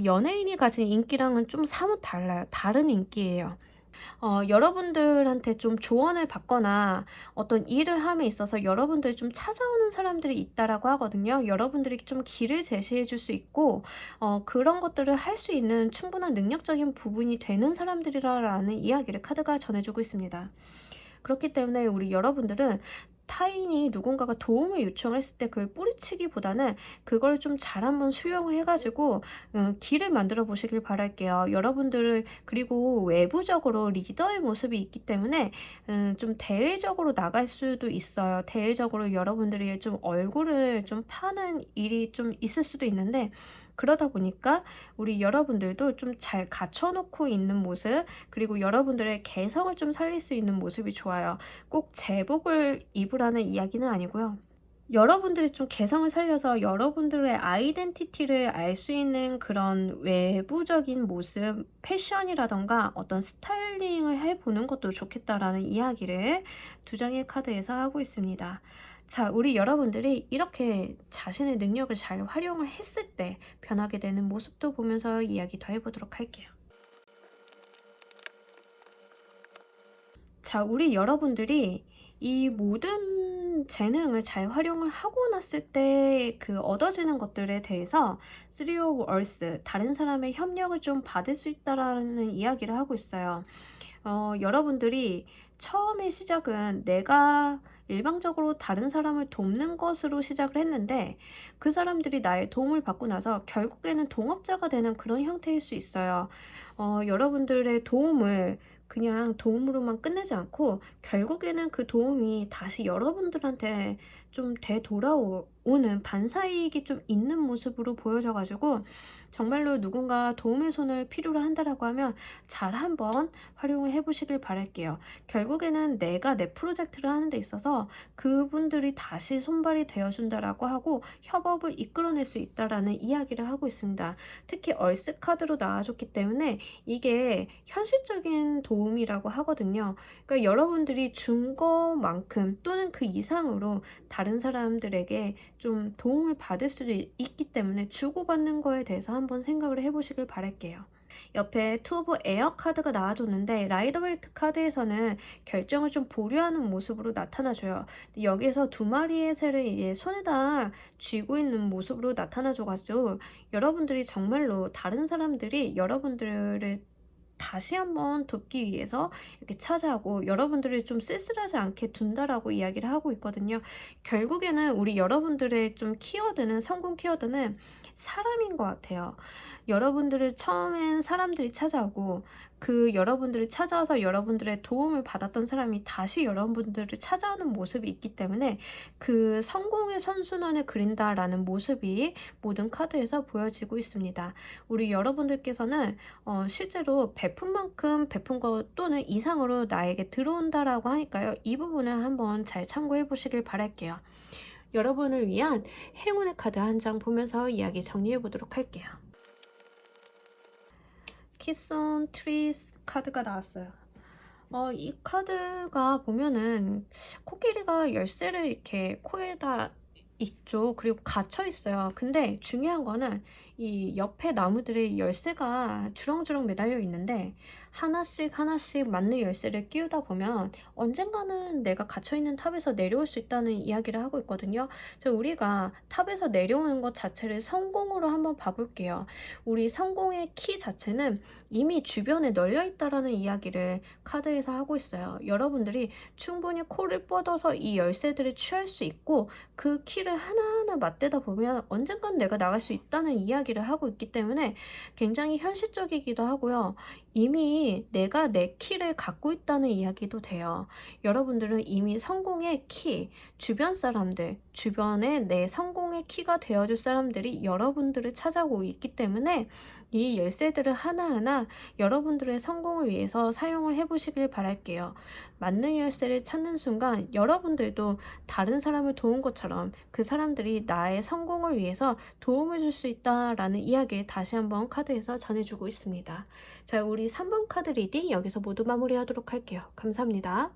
Speaker 1: 연예인이 가진 인기랑은 좀 사뭇 달라요. 다른 인기예요. 여러분들한테 좀 조언을 받거나 어떤 일을 함에 있어서 여러분들 좀 찾아오는 사람들이 있다라고 하거든요. 여러분들이 좀 길을 제시해 줄 수 있고, 그런 것들을 할 수 있는 충분한 능력적인 부분이 되는 사람들이라는 이야기를 카드가 전해주고 있습니다. 그렇기 때문에 우리 여러분들은 타인이 누군가가 도움을 요청했을 때 그걸 뿌리치기보다는 그걸 좀 잘 한번 수용을 해가지고 길을 만들어 보시길 바랄게요. 여러분들을, 그리고 외부적으로 리더의 모습이 있기 때문에 좀 대외적으로 나갈 수도 있어요. 대외적으로 여러분들이 좀 얼굴을 좀 파는 일이 좀 있을 수도 있는데, 그러다 보니까 우리 여러분들도 좀 잘 갖춰놓고 있는 모습, 그리고 여러분들의 개성을 좀 살릴 수 있는 모습이 좋아요. 꼭 제복을 입으라는 이야기는 아니고요. 여러분들이 좀 개성을 살려서 여러분들의 아이덴티티를 알 수 있는 그런 외부적인 모습, 패션이라던가 어떤 스타일링을 해보는 것도 좋겠다라는 이야기를 두 장의 카드에서 하고 있습니다. 자, 우리 여러분들이 이렇게 자신의 능력을 잘 활용을 했을 때 변하게 되는 모습도 보면서 이야기 더 해보도록 할게요. 자, 우리 여러분들이 이 모든 재능을 잘 활용을 하고 났을 때 그 얻어지는 것들에 대해서 Three of Earth, 다른 사람의 협력을 좀 받을 수 있다라는 이야기를 하고 있어요. 여러분들이 처음에 시작은 내가 일방적으로 다른 사람을 돕는 것으로 시작을 했는데, 그 사람들이 나의 도움을 받고 나서 결국에는 동업자가 되는 그런 형태일 수 있어요. 여러분들의 도움을 그냥 도움으로만 끝내지 않고 결국에는 그 도움이 다시 여러분들한테 좀 되돌아오는 반사이익이 좀 있는 모습으로 보여져가지고, 정말로 누군가 도움의 손을 필요로 한다라고 하면 잘 한번 활용을 해보시길 바랄게요. 결국에는 내가 내 프로젝트를 하는 데 있어서 그분들이 다시 손발이 되어준다라고 하고 협업을 이끌어낼 수 있다라는 이야기를 하고 있습니다. 특히 얼스 카드로 나와줬기 때문에 이게 현실적인 도움이라고 하거든요. 그러니까 여러분들이 준 것만큼 또는 그 이상으로 다른 다른 사람들에게 좀 도움을 받을 수도 있기 때문에 주고받는 거에 대해서 한번 생각을 해보시길 바랄게요. 옆에 투 오브 에어 카드가 나와줬는데 라이더 웨이트 카드에서는 결정을 좀 보류하는 모습으로 나타나줘요. 여기서 두 마리의 새를 이제 손에다 쥐고 있는 모습으로 나타나줘가지고 여러분들이 정말로 다른 사람들이 여러분들을 다시 한번 돕기 위해서 이렇게 찾아오고 여러분들을 좀 쓸쓸하지 않게 둔다라고 이야기를 하고 있거든요. 결국에는 우리 여러분들의 좀 키워드는, 성공 키워드는 사람인 것 같아요. 여러분들을 처음엔 사람들이 찾아오고 그 여러분들을 찾아와서 여러분들의 도움을 받았던 사람이 다시 여러분들을 찾아오는 모습이 있기 때문에 그 성공의 선순환을 그린다라는 모습이 모든 카드에서 보여지고 있습니다. 우리 여러분들께서는 실제로 베푼 만큼 베푼 것 또는 이상으로 나에게 들어온다라고 하니까요. 이 부분을 한번 잘 참고해 보시길 바랄게요. 여러분을 위한 행운의 카드 한 장 보면서 이야기 정리해 보도록 할게요. 키스 온 트리스 카드가 나왔어요. 이 카드가 보면은 코끼리가 열쇠를 이렇게 코에다 있죠. 그리고 갇혀 있어요. 근데 중요한 거는 이 옆에 나무들의 열쇠가 주렁주렁 매달려 있는데 하나씩 맞는 열쇠를 끼우다 보면 언젠가는 내가 갇혀있는 탑에서 내려올 수 있다는 이야기를 하고 있거든요. 우리가 탑에서 내려오는 것 자체를 성공으로 한번 봐볼게요. 우리 성공의 키 자체는 이미 주변에 널려 있다라는 이야기를 카드에서 하고 있어요. 여러분들이 충분히 코를 뻗어서 이 열쇠들을 취할 수 있고 그 키를 하나하나 맞대다 보면 언젠간 내가 나갈 수 있다는 이야기를 하고 있기 때문에 굉장히 현실적이기도 하고요. 이미 내가 내 키를 갖고 있다는 이야기도 돼요. 여러분들은 이미 성공의 키, 주변 사람들, 주변에 내 성공의 키가 되어줄 사람들이 여러분들을 찾아오고 있기 때문에 이 열쇠들을 하나하나 여러분들의 성공을 위해서 사용을 해보시길 바랄게요. 맞는 열쇠를 찾는 순간 여러분들도 다른 사람을 도운 것처럼 그 사람들이 나의 성공을 위해서 도움을 줄 수 있다라는 이야기를 다시 한번 카드에서 전해주고 있습니다. 자, 우리 3번 카드 리딩 여기서 모두 마무리하도록 할게요. 감사합니다.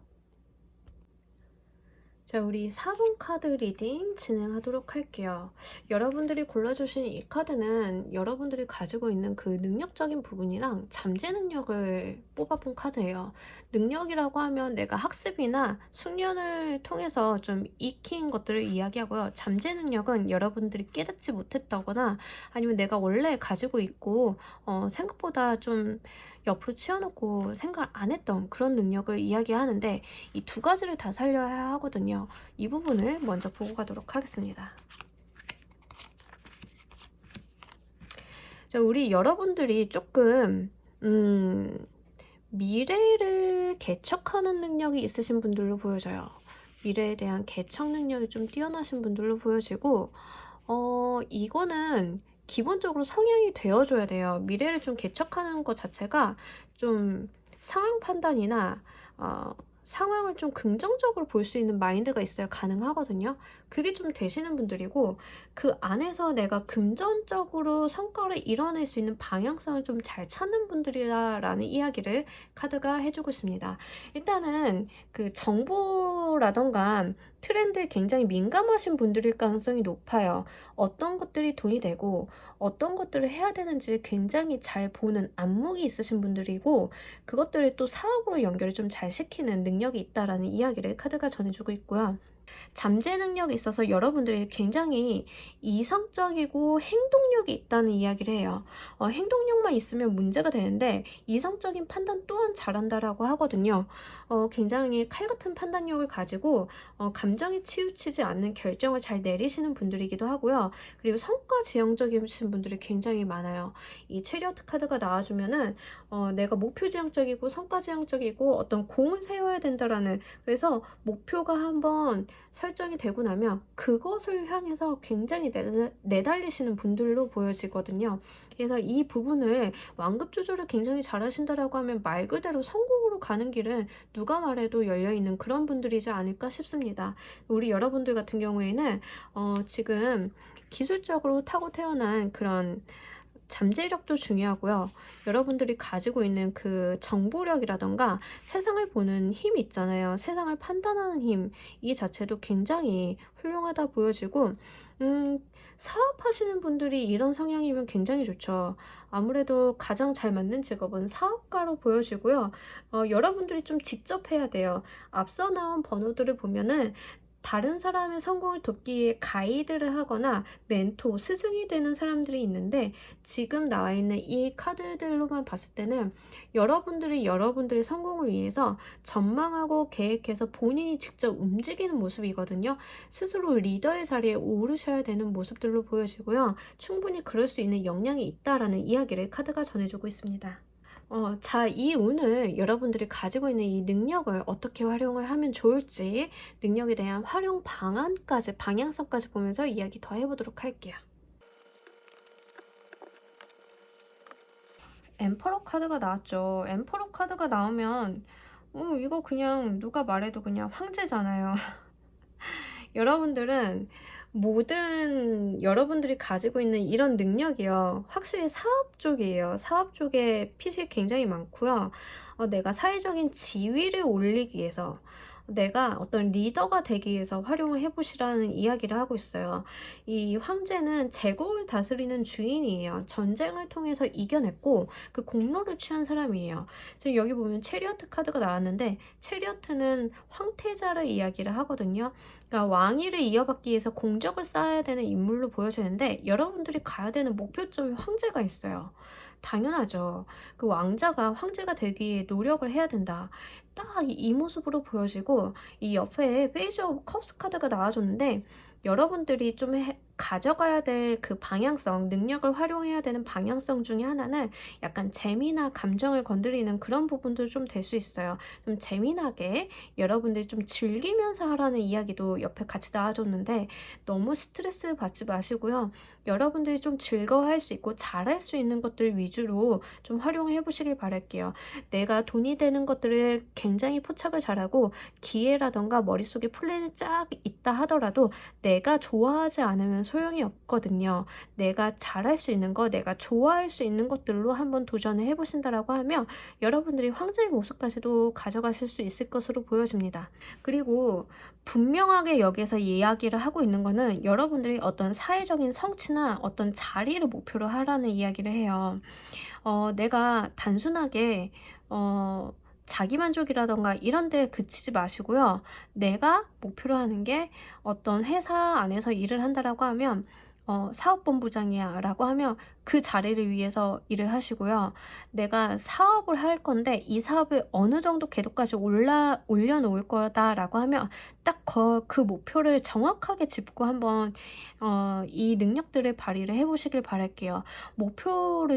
Speaker 1: 자, 우리 4번 카드 리딩 진행하도록 할게요. 여러분들이 골라주신 이 카드는 여러분들이 가지고 있는 그 능력적인 부분이랑 잠재 능력을 뽑아본 카드예요. 능력이라고 하면 내가 학습이나 숙련을 통해서 좀 익힌 것들을 이야기하고요. 잠재 능력은 여러분들이 깨닫지 못했다거나 아니면 내가 원래 가지고 있고 생각보다 좀 옆으로 치워놓고 생각 안 했던 그런 능력을 이야기하는데 이 두 가지를 다 살려야 하거든요. 이 부분을 먼저 보고 가도록 하겠습니다. 자, 우리 여러분들이 조금 미래를 개척하는 능력이 있으신 분들로 보여져요. 미래에 대한 개척 능력이 좀 뛰어나신 분들로 보여지고 이거는 기본적으로 성향이 되어줘야 돼요. 미래를 좀 개척하는 것 자체가 좀 상황 판단이나 상황을 좀 긍정적으로 볼 수 있는 마인드가 있어야 가능하거든요. 그게 좀 되시는 분들이고 그 안에서 내가 금전적으로 성과를 이뤄낼 수 있는 방향성을 좀 잘 찾는 분들이라는 이야기를 카드가 해주고 있습니다. 일단은 그 정보라던가 트렌드에 굉장히 민감하신 분들일 가능성이 높아요. 어떤 것들이 돈이 되고 어떤 것들을 해야 되는지를 굉장히 잘 보는 안목이 있으신 분들이고 그것들을 또 사업으로 연결을 좀 잘 시키는 능력이 있다라는 이야기를 카드가 전해주고 있고요. 잠재 능력에 있어서 여러분들이 굉장히 이성적이고 행동력이 있다는 이야기를 해요. 행동력만 있으면 문제가 되는데 이성적인 판단 또한 잘한다라고 하거든요. 굉장히 칼같은 판단력을 가지고 감정에 치우치지 않는 결정을 잘 내리시는 분들이기도 하고요. 그리고 성과 지향적이신 분들이 굉장히 많아요. 이 체리어트 카드가 나와주면은 내가 목표 지향적이고 성과 지향적이고 어떤 공을 세워야 된다라는 그래서 목표가 한번 설정이 되고 나면 그것을 향해서 굉장히 내달리시는 분들로 보여지거든요. 그래서 이 부분을 완급 조절을 굉장히 잘 하신다라고 하면 말 그대로 성공으로 가는 길은 누가 말해도 열려있는 그런 분들이지 않을까 싶습니다. 우리 여러분들 같은 경우에는 지금 기술적으로 타고 태어난 그런 잠재력도 중요하고요. 여러분들이 가지고 있는 그 정보력이라던가 세상을 보는 힘 있잖아요. 세상을 판단하는 힘, 이 자체도 굉장히 훌륭하다 보여지고, 사업하시는 분들이 이런 성향이면 굉장히 좋죠. 아무래도 가장 잘 맞는 직업은 사업가로 보여지고요. 여러분들이 좀 직접 해야 돼요. 앞서 나온 번호들을 보면은 다른 사람의 성공을 돕기 위해 가이드를 하거나 멘토, 스승이 되는 사람들이 있는데, 지금 나와 있는 이 카드들로만 봤을 때는 여러분들이 여러분들의 성공을 위해서 전망하고 계획해서 본인이 직접 움직이는 모습이거든요. 스스로 리더의 자리에 오르셔야 되는 모습들로 보여지고요. 충분히 그럴 수 있는 역량이 있다라는 이야기를 카드가 전해주고 있습니다. 자, 이 운을 여러분들이 가지고 있는 이 능력을 어떻게 활용을 하면 좋을지, 능력에 대한 활용 방안까지, 방향성까지 보면서 이야기 더 해보도록 할게요. 엠퍼러 카드가 나왔죠. 엠퍼러 카드가 나오면 이거 그냥 누가 말해도 그냥 황제잖아요. 여러분들은 모든 여러분들이 가지고 있는 이런 능력이요, 확실히 사업 쪽이에요. 사업 쪽에 핏이 굉장히 많고요. 내가 사회적인 지위를 올리기 위해서, 내가 어떤 리더가 되기 위해서 활용을 해보시라는 이야기를 하고 있어요. 이 황제는 제국을 다스리는 주인이에요. 전쟁을 통해서 이겨냈고 그 공로를 취한 사람이에요. 지금 여기 보면 체리어트 카드가 나왔는데, 체리어트는 황태자를 이야기를 하거든요. 그러니까 왕위를 이어받기 위해서 공적을 쌓아야 되는 인물로 보여지는데, 여러분들이 가야 되는 목표점이 황제가 있어요. 당연하죠. 그 왕자가 황제가 되기 위해 노력을 해야 된다. 딱 이 모습으로 보여지고, 이 옆에 페이지 오브 컵스 카드가 나와줬는데, 여러분들이 좀 가져가야 될 그 방향성, 능력을 활용해야 되는 방향성 중에 하나는 약간 재미나 감정을 건드리는 그런 부분도 좀 될 수 있어요. 좀 재미나게 여러분들이 좀 즐기면서 하라는 이야기도 옆에 같이 나와줬는데, 너무 스트레스 받지 마시고요. 여러분들이 좀 즐거워할 수 있고 잘할 수 있는 것들 위주로 좀 활용해 보시길 바랄게요. 내가 돈이 되는 것들을 굉장히 포착을 잘하고 기회라던가 머릿속에 플랜이 쫙 있다 하더라도 내가 좋아하지 않으면 소용이 없거든요. 내가 잘할 수 있는 거, 내가 좋아할 수 있는 것들로 한번 도전을 해보신다라고 하면 여러분들이 황제의 모습까지도 가져가실 수 있을 것으로 보여집니다. 그리고 분명하게 여기서 이야기를 하고 있는 거는, 여러분들이 어떤 사회적인 성취나 어떤 자리를 목표로 하라는 이야기를 해요. 내가 단순하게 자기만족이라던가 이런 데 그치지 마시고요. 내가 목표로 하는 게 어떤 회사 안에서 일을 한다라고 하면 사업본부장이야 라고 하면 그 자리를 위해서 일을 하시고요. 내가 사업을 할 건데 이 사업을 어느 정도 궤도까지 올려놓을 거다 라고 하면 딱 그 목표를 정확하게 짚고 한번 이 능력들을 발휘를 해보시길 바랄게요. 목표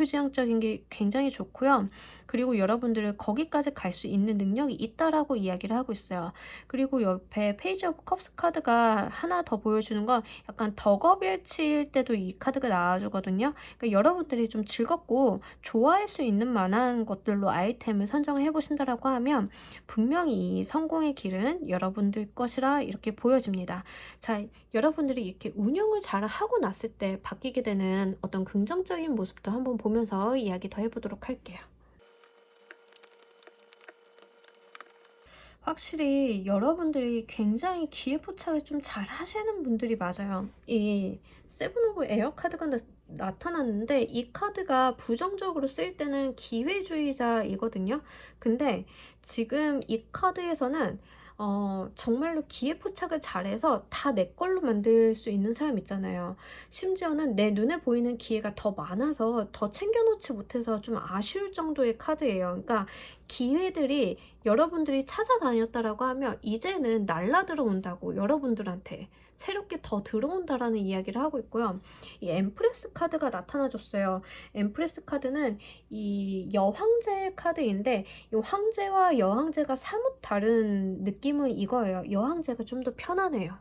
Speaker 1: 지향적인 게 굉장히 좋고요. 그리고 여러분들은 거기까지 갈 수 있는 능력이 있다라고 이야기를 하고 있어요. 그리고 옆에 페이지 오브 컵스 카드가 하나 더 보여주는 건, 약간 덕업일치일 때도 이 카드가 나와주거든요. 그러니까 여러분들이 좀 즐겁고 좋아할 수 있는 만한 것들로 아이템을 선정을 해보신다라고 하면 분명히 이 성공의 길은 여러분들 것이라 이렇게 보여집니다. 자, 여러분들이 이렇게 운영을 잘 하고 났을 때 바뀌게 되는 어떤 긍정적인 모습도 한번 보면서 이야기 더 해보도록 할게요. 확실히 여러분들이 굉장히 기회 포착을 좀 잘 하시는 분들이 맞아요. 이 세븐 오브 에어 카드가 나타났는데, 이 카드가 부정적으로 쓰일 때는 기회주의자이거든요. 근데 지금 이 카드에서는 정말로 기회 포착을 잘해서 다 내 걸로 만들 수 있는 사람 있잖아요. 심지어는 내 눈에 보이는 기회가 더 많아서 더 챙겨놓지 못해서 좀 아쉬울 정도의 카드예요. 그러니까 기회들이 여러분들이 찾아다녔다라고 하면 이제는 날라 들어온다고, 여러분들한테 새롭게 더 들어온다라는 이야기를 하고 있고요. 이 엠프레스 카드가 나타나줬어요. 엠프레스 카드는 이 여황제 카드인데, 이 황제와 여황제가 사뭇 다른 느낌은 이거예요. 여황제가 좀 더 편안해요.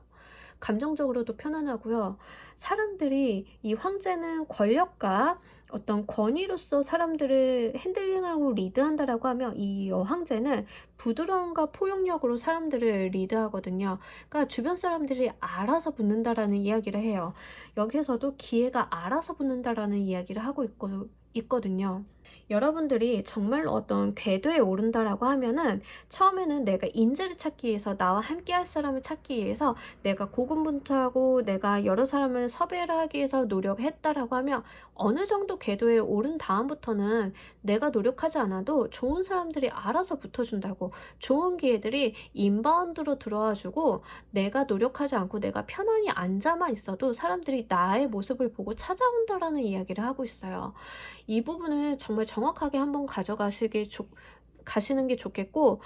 Speaker 1: 감정적으로도 편안하고요. 사람들이 이 황제는 권력과 어떤 권위로서 사람들을 핸들링하고 리드한다라고 하면 이 여황제는 부드러움과 포용력으로 사람들을 리드하거든요. 그러니까 주변 사람들이 알아서 붙는다라는 이야기를 해요. 여기서도 기회가 알아서 붙는다라는 이야기를 하고 있거든요. 여러분들이 정말로 어떤 궤도에 오른다라고 하면은 처음에는 내가 인재를 찾기 위해서 나와 함께 할 사람을 찾기 위해서 내가 고군분투하고 내가 여러 사람을 섭외를 하기 위해서 노력했다라고 하면 어느 정도 궤도에 오른 다음부터는 내가 노력하지 않아도 좋은 사람들이 알아서 붙어준다고, 좋은 기회들이 인바운드로 들어와주고 내가 노력하지 않고 내가 편안히 앉아만 있어도 사람들이 나의 모습을 보고 찾아온다라는 이야기를 하고 있어요. 이 부분을 정말 정확하게 한번 가시는 게 좋겠고,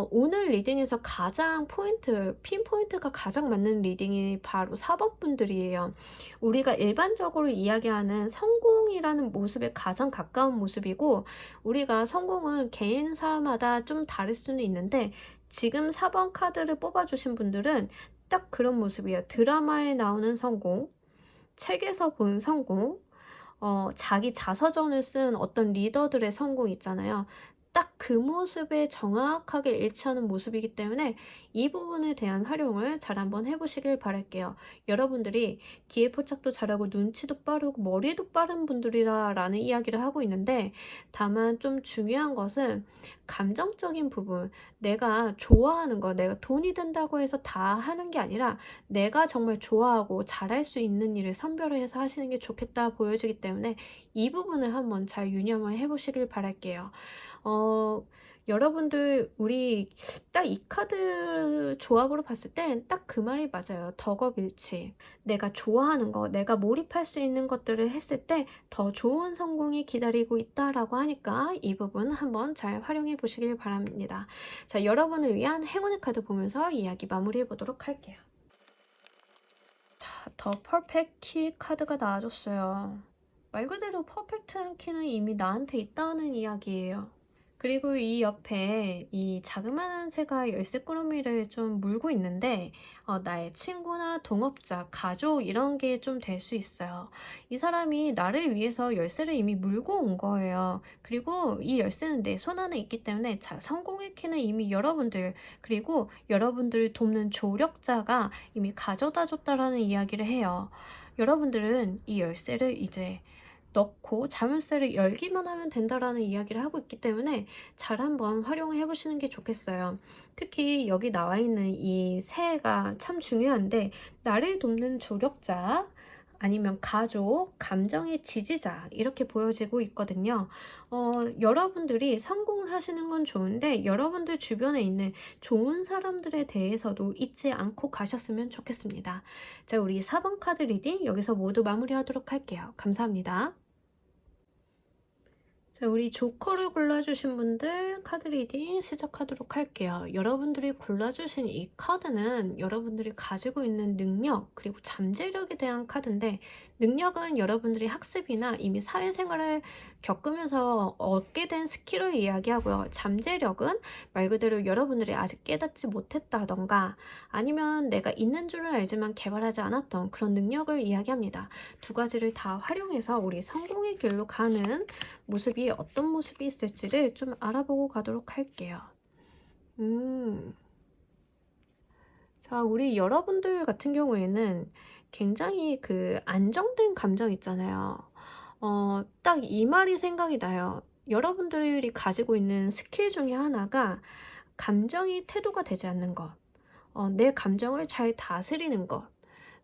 Speaker 1: 오늘 리딩에서 가장 핀포인트가 가장 맞는 리딩이 바로 4번 분들이에요. 우리가 일반적으로 이야기하는 성공이라는 모습에 가장 가까운 모습이고, 우리가 성공은 개인사마다 좀 다를 수는 있는데, 지금 4번 카드를 뽑아주신 분들은 딱 그런 모습이에요. 드라마에 나오는 성공, 책에서 본 성공, 자기 자서전을 쓴 어떤 리더들의 성공 있잖아요. 딱 그 모습에 정확하게 일치하는 모습이기 때문에 이 부분에 대한 활용을 잘 한번 해보시길 바랄게요. 여러분들이 기회 포착도 잘하고 눈치도 빠르고 머리도 빠른 분들이라는 이야기를 하고 있는데, 다만 좀 중요한 것은 감정적인 부분, 내가 좋아하는 거, 내가 돈이 된다고 해서 다 하는 게 아니라 내가 정말 좋아하고 잘할 수 있는 일을 선별을 해서 하시는 게 좋겠다 보여지기 때문에 이 부분을 한번 잘 유념을 해보시길 바랄게요. 여러분들 우리 딱 이 카드 조합으로 봤을 땐 딱 그 말이 맞아요. 덕업일치. 내가 좋아하는 거, 내가 몰입할 수 있는 것들을 했을 때 더 좋은 성공이 기다리고 있다라고 하니까 이 부분 한번 잘 활용해 보시길 바랍니다. 자, 여러분을 위한 행운의 카드 보면서 이야기 마무리해 보도록 할게요. 자, 더 퍼펙트 키 카드가 나와줬어요. 말 그대로 퍼펙트한 키는 이미 나한테 있다는 이야기예요. 그리고 이 옆에 이 자그마한 새가 열쇠꾸러미를 좀 물고 있는데, 나의 친구나 동업자, 가족 이런 게 좀 될 수 있어요. 이 사람이 나를 위해서 열쇠를 이미 물고 온 거예요. 그리고 이 열쇠는 내 손 안에 있기 때문에 성공의 키는 이미 여러분들, 그리고 여러분들을 돕는 조력자가 이미 가져다 줬다라는 이야기를 해요. 여러분들은 이 열쇠를 이제 넣고 자물쇠를 열기만 하면 된다라는 이야기를 하고 있기 때문에 잘 한번 활용해 보시는 게 좋겠어요. 특히 여기 나와 있는 이 새가 참 중요한데, 나를 돕는 조력자 아니면 가족, 감정의 지지자 이렇게 보여지고 있거든요. 여러분들이 성공을 하시는 건 좋은데 여러분들 주변에 있는 좋은 사람들에 대해서도 잊지 않고 가셨으면 좋겠습니다. 자, 우리 4번 카드 리딩 여기서 모두 마무리하도록 할게요. 감사합니다. 자, 우리 조커를 골라주신 분들 카드 리딩 시작하도록 할게요. 여러분들이 골라주신 이 카드는 여러분들이 가지고 있는 능력 그리고 잠재력에 대한 카드인데, 능력은 여러분들이 학습이나 이미 사회생활을 겪으면서 얻게 된 스킬을 이야기하고요. 잠재력은 말 그대로 여러분들이 아직 깨닫지 못했다던가 아니면 내가 있는 줄은 알지만 개발하지 않았던 그런 능력을 이야기합니다. 두 가지를 다 활용해서 우리 성공의 길로 가는 모습이 어떤 모습이 있을지를 좀 알아보고 가도록 할게요. 자, 우리 여러분들 같은 경우에는 굉장히 그 안정된 감정 있잖아요. 딱 이 말이 생각이 나요. 여러분들이 가지고 있는 스킬 중에 하나가 감정이 태도가 되지 않는 것. 내 감정을 잘 다스리는 것.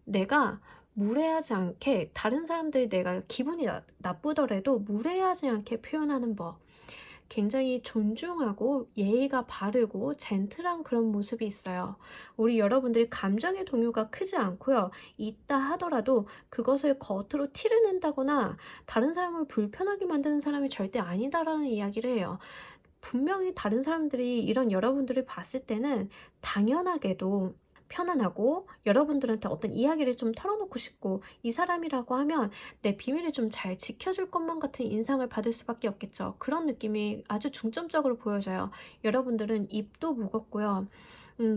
Speaker 1: 내가 무례하지 않게 다른 사람들이 내가 기분이 나쁘더라도 무례하지 않게 표현하는 법. 굉장히 존중하고 예의가 바르고 젠틀한 그런 모습이 있어요. 우리 여러분들이 감정의 동요가 크지 않고요. 있다 하더라도 그것을 겉으로 티를 낸다거나 다른 사람을 불편하게 만드는 사람이 절대 아니다라는 이야기를 해요. 분명히 다른 사람들이 이런 여러분들을 봤을 때는 당연하게도 편안하고 여러분들한테 어떤 이야기를 좀 털어놓고 싶고, 이 사람이라고 하면 내 비밀을 좀 잘 지켜줄 것만 같은 인상을 받을 수밖에 없겠죠. 그런 느낌이 아주 중점적으로 보여져요. 여러분들은 입도 무겁고요.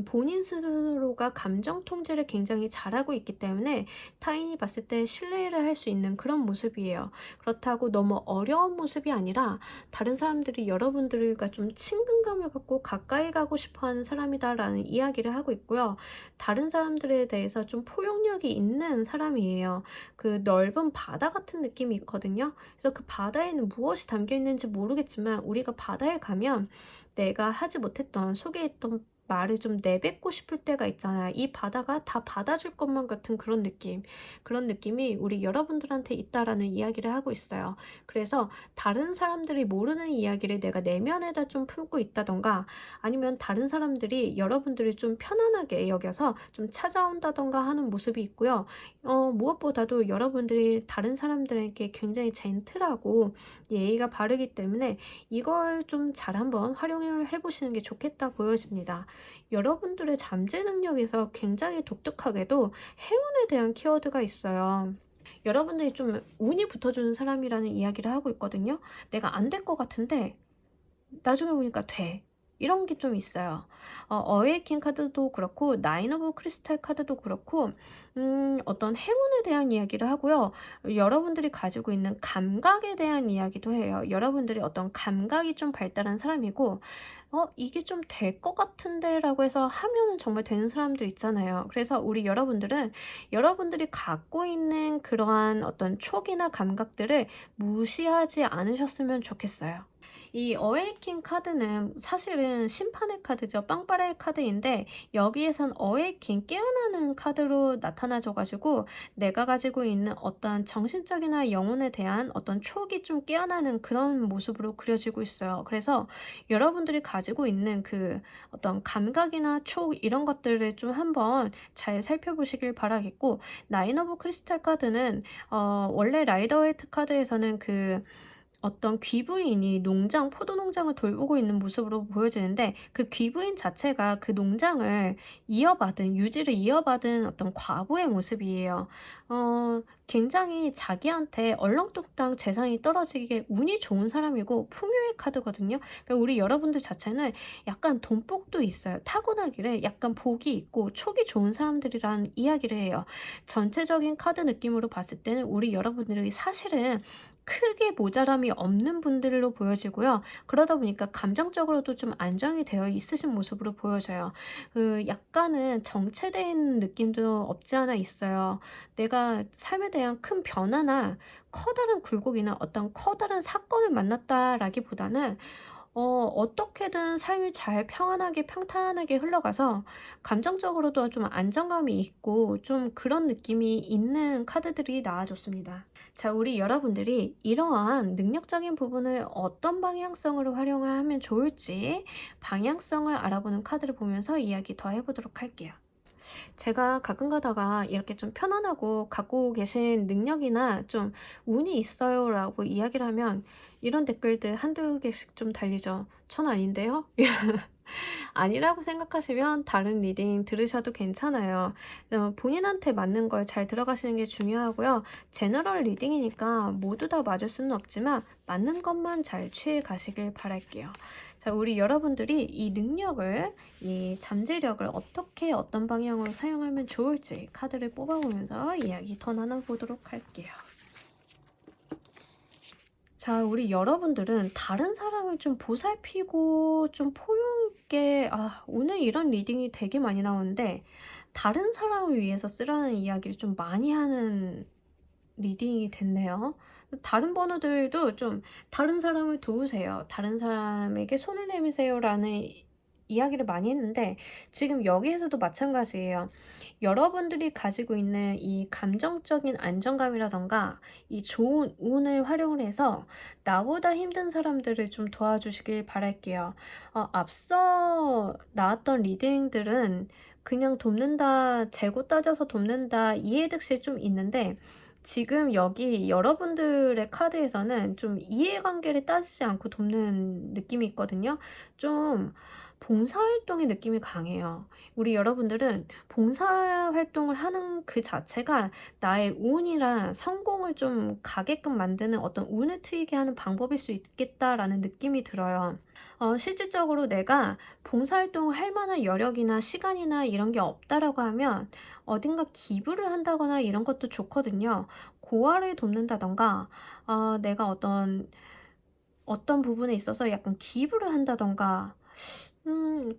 Speaker 1: 본인 스스로가 감정 통제를 굉장히 잘하고 있기 때문에 타인이 봤을 때 신뢰를 할 수 있는 그런 모습이에요. 그렇다고 너무 어려운 모습이 아니라 다른 사람들이 여러분들과 좀 친근감을 갖고 가까이 가고 싶어 하는 사람이다라는 이야기를 하고 있고요. 다른 사람들에 대해서 좀 포용력이 있는 사람이에요. 그 넓은 바다 같은 느낌이 있거든요. 그래서 그 바다에는 무엇이 담겨 있는지 모르겠지만 우리가 바다에 가면 내가 하지 못했던 속에 있던 말을 좀 내뱉고 싶을 때가 있잖아요. 이 바다가 다 받아줄 것만 같은 그런 느낌. 그런 느낌이 우리 여러분들한테 있다라는 이야기를 하고 있어요. 그래서 다른 사람들이 모르는 이야기를 내가 내면에다 좀 품고 있다던가 아니면 다른 사람들이 여러분들을 좀 편안하게 여겨서 좀 찾아온다던가 하는 모습이 있고요. 무엇보다도 여러분들이 다른 사람들에게 굉장히 젠틀하고 예의가 바르기 때문에 이걸 좀 잘 한번 활용을 해보시는 게 좋겠다 보여집니다. 여러분들의 잠재 능력에서 굉장히 독특하게도 행운에 대한 키워드가 있어요. 여러분들이 좀 운이 붙어주는 사람이라는 이야기를 하고 있거든요. 내가 안 될 것 같은데 나중에 보니까 돼. 이런 게 좀 있어요. 어웨이킹 카드도 그렇고 나인 오브 크리스탈 카드도 그렇고 어떤 행운에 대한 이야기를 하고요. 여러분들이 가지고 있는 감각에 대한 이야기도 해요. 여러분들이 어떤 감각이 좀 발달한 사람이고 이게 좀 될 것 같은데 라고 해서 하면은 정말 되는 사람들 있잖아요. 그래서 우리 여러분들은 여러분들이 갖고 있는 그러한 어떤 촉이나 감각들을 무시하지 않으셨으면 좋겠어요. 이 어웨이킹 카드는 사실은 심판의 카드죠. 빵빠레의 카드인데 여기에선 어웨이킹 깨어나는 카드로 나타나져가지고 내가 가지고 있는 어떤 정신적이나 영혼에 대한 어떤 촉이 좀 깨어나는 그런 모습으로 그려지고 있어요. 그래서 여러분들이 가지고 있는 그 어떤 감각이나 촉 이런 것들을 좀 한번 잘 살펴보시길 바라겠고 나인 오브 크리스탈 카드는 원래 라이더 웨이트 카드에서는 그 어떤 귀부인이 포도 농장을 돌보고 있는 모습으로 보여지는데 그 귀부인 자체가 그 농장을 유지를 이어받은 어떤 과부의 모습이에요. 굉장히 자기한테 얼렁뚱땅 재산이 떨어지게 운이 좋은 사람이고 풍요의 카드거든요. 그러니까 우리 여러분들 자체는 약간 돈복도 있어요. 타고나기를 약간 복이 있고 촉이 좋은 사람들이라는 이야기를 해요. 전체적인 카드 느낌으로 봤을 때는 우리 여러분들이 사실은 크게 모자람이 없는 분들로 보여지고요. 그러다 보니까 감정적으로도 좀 안정이 되어 있으신 모습으로 보여져요. 약간은 정체되어 있는 느낌도 없지 않아 있어요. 내가 삶에 대한 큰 변화나 커다란 굴곡이나 어떤 커다란 사건을 만났다라기보다는 어떻게든 삶이 잘 평안하게 평탄하게 흘러가서 감정적으로도 좀 안정감이 있고 좀 그런 느낌이 있는 카드들이 나와줬습니다. 자, 우리 여러분들이 이러한 능력적인 부분을 어떤 방향성으로 활용하면 좋을지 방향성을 알아보는 카드를 보면서 이야기 더 해보도록 할게요. 제가 가끔 가다가 이렇게 좀 편안하고 갖고 계신 능력이나 좀 운이 있어요 라고 이야기를 하면 이런 댓글들 한두 개씩 좀 달리죠. 전 아닌데요? 아니라고 생각하시면 다른 리딩 들으셔도 괜찮아요. 본인한테 맞는 걸 잘 들어가시는 게 중요하고요. 제너럴 리딩이니까 모두 다 맞을 수는 없지만 맞는 것만 잘 취해 가시길 바랄게요. 자, 우리 여러분들이 이 능력을, 이 잠재력을 어떻게 어떤 방향으로 사용하면 좋을지 카드를 뽑아보면서 이야기 더 나눠보도록 할게요. 자, 우리 여러분들은 다른 사람을 좀 보살피고 좀 포용 있게, 오늘 이런 리딩이 되게 많이 나오는데 다른 사람을 위해서 쓰라는 이야기를 좀 많이 하는 리딩이 됐네요. 다른 번호들도 좀 다른 사람을 도우세요. 다른 사람에게 손을 내미세요 라는 이야기를 많이 했는데 지금 여기에서도 마찬가지예요. 여러분들이 가지고 있는 이 감정적인 안정감이라던가 이 좋은 운을 활용을 해서 나보다 힘든 사람들을 좀 도와주시길 바랄게요. 앞서 나왔던 리딩들은 그냥 돕는다, 재고 따져서 돕는다 이해득실 좀 있는데 지금 여기 여러분들의 카드에서는 좀 이해관계를 따지지 않고 돕는 느낌이 있거든요. 좀 봉사활동의 느낌이 강해요. 우리 여러분들은 봉사활동을 하는 그 자체가 나의 운이랑 성공을 좀 가게끔 만드는 어떤 운을 트이게 하는 방법일 수 있겠다라는 느낌이 들어요. 실질적으로 내가 봉사활동을 할 만한 여력이나 시간이나 이런 게 없다라고 하면 어딘가 기부를 한다거나 이런 것도 좋거든요. 고아를 돕는다던가, 내가 어떤 부분에 있어서 약간 기부를 한다던가,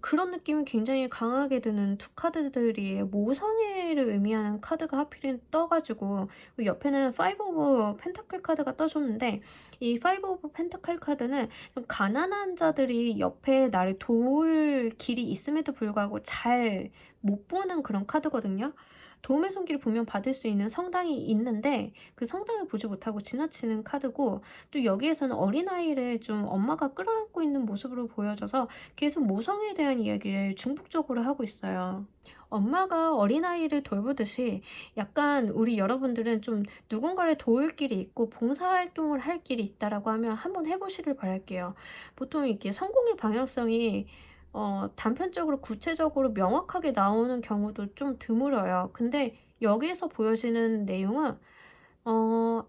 Speaker 1: 그런 느낌이 굉장히 강하게 드는 두 카드들이 모성애를 의미하는 카드가 하필 떠가지고, 그 옆에는 파이브 오브 펜타클 카드가 떠줬는데, 이 파이브 오브 펜타클 카드는 좀 가난한 자들이 옆에 나를 도울 길이 있음에도 불구하고 잘 못 보는 그런 카드거든요. 도움의 손길을 분명 받을 수 있는 성당이 있는데 그 성당을 보지 못하고 지나치는 카드고, 또 여기에서는 어린아이를 좀 엄마가 끌어안고 있는 모습으로 보여져서 계속 모성애에 대한 이야기를 중복적으로 하고 있어요. 엄마가 어린아이를 돌보듯이 약간 우리 여러분들은 좀 누군가를 도울 길이 있고 봉사활동을 할 길이 있다라고 하면 한번 해보시길 바랄게요. 보통 이게 성공의 방향성이 단편적으로 구체적으로 명확하게 나오는 경우도 좀 드물어요. 근데 여기에서 보여지는 내용은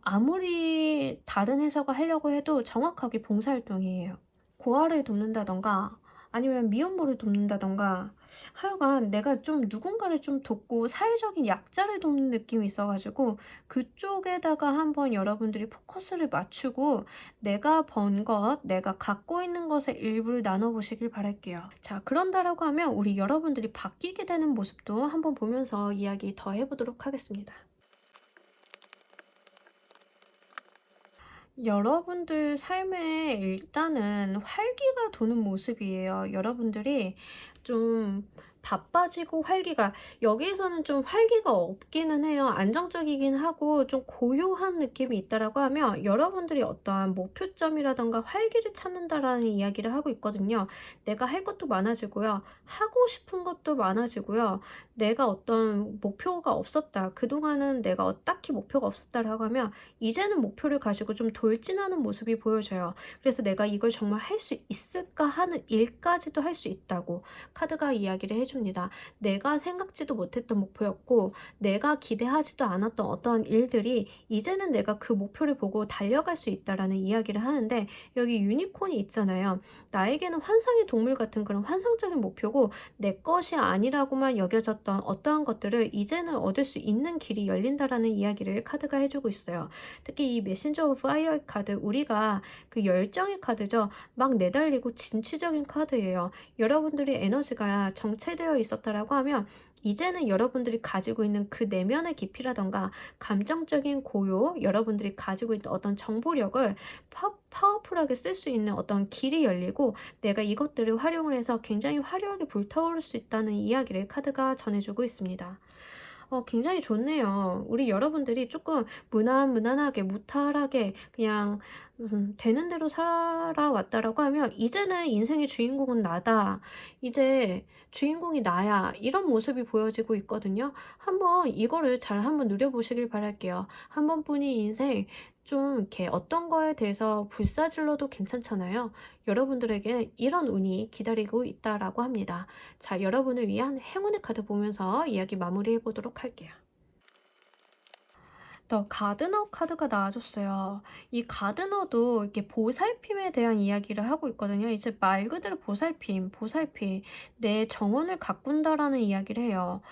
Speaker 1: 아무리 다른 해석을 하려고 해도 정확하게 봉사활동이에요. 고아를 돕는다던가 아니면 미혼모를 돕는다던가, 하여간 내가 좀 누군가를 좀 돕고 사회적인 약자를 돕는 느낌이 있어가지고 그쪽에다가 한번 여러분들이 포커스를 맞추고 내가 번 것, 내가 갖고 있는 것의 일부를 나눠보시길 바랄게요. 자, 그런다라고 하면 우리 여러분들이 바뀌게 되는 모습도 한번 보면서 이야기 더 해보도록 하겠습니다. 여러분들 삶에 일단은 활기가 도는 모습이에요. 여러분들이 좀 바빠지고 활기가, 여기에서는 좀 활기가 없기는 해요. 안정적이긴 하고 좀 고요한 느낌이 있다라고 하면 여러분들이 어떠한 목표점이라던가 활기를 찾는다라는 이야기를 하고 있거든요. 내가 할 것도 많아지고요. 하고 싶은 것도 많아지고요. 내가 어떤 목표가 없었다. 그동안은 내가 딱히 목표가 없었다라고 하면 이제는 목표를 가지고 좀 돌진하는 모습이 보여져요. 그래서 내가 이걸 정말 할 수 있을까 하는 일까지도 할 수 있다고 카드가 이야기를 해줍니다. 내가 생각지도 못했던 목표였고 내가 기대하지도 않았던 어떠한 일들이 이제는 내가 그 목표를 보고 달려갈 수 있다라는 이야기를 하는데, 여기 유니콘이 있잖아요. 나에게는 환상의 동물 같은 그런 환상적인 목표고 내 것이 아니라고만 여겨졌던 어떠한 것들을 이제는 얻을 수 있는 길이 열린다라는 이야기를 카드가 해주고 있어요. 특히 이 메신저 오브 파이어 카드, 우리가 그 열정의 카드죠. 막 내달리고 진취적인 카드예요. 여러분들이 에너지가 정체되어 있었다라고 하면 이제는 여러분들이 가지고 있는 그 내면의 깊이라던가 감정적인 고요, 여러분들이 가지고 있던 어떤 정보력을 파워풀하게 쓸 수 있는 어떤 길이 열리고 내가 이것들을 활용을 해서 굉장히 화려하게 불타오를 수 있다는 이야기를 카드가 전해주고 있습니다. 굉장히 좋네요. 우리 여러분들이 조금 무난하게 무탈하게 그냥 무슨 되는 대로 살아왔다라고 하면 이제는 인생의 주인공은 나다. 이제 주인공이 나야. 이런 모습이 보여지고 있거든요. 한번 이거를 잘 한번 누려보시길 바랄게요. 한 번뿐인 인생, 좀 이렇게 어떤 거에 대해서 불사질러도 괜찮잖아요. 여러분들에게 이런 운이 기다리고 있다라고 합니다. 자, 여러분을 위한 행운의 카드 보면서 이야기 마무리해 보도록 할게요. 더 가드너 카드가 나와줬어요. 이 가드너도 이렇게 보살핌에 대한 이야기를 하고 있거든요. 이제 말 그대로 보살핌. 내 정원을 가꾼다라는 이야기를 해요.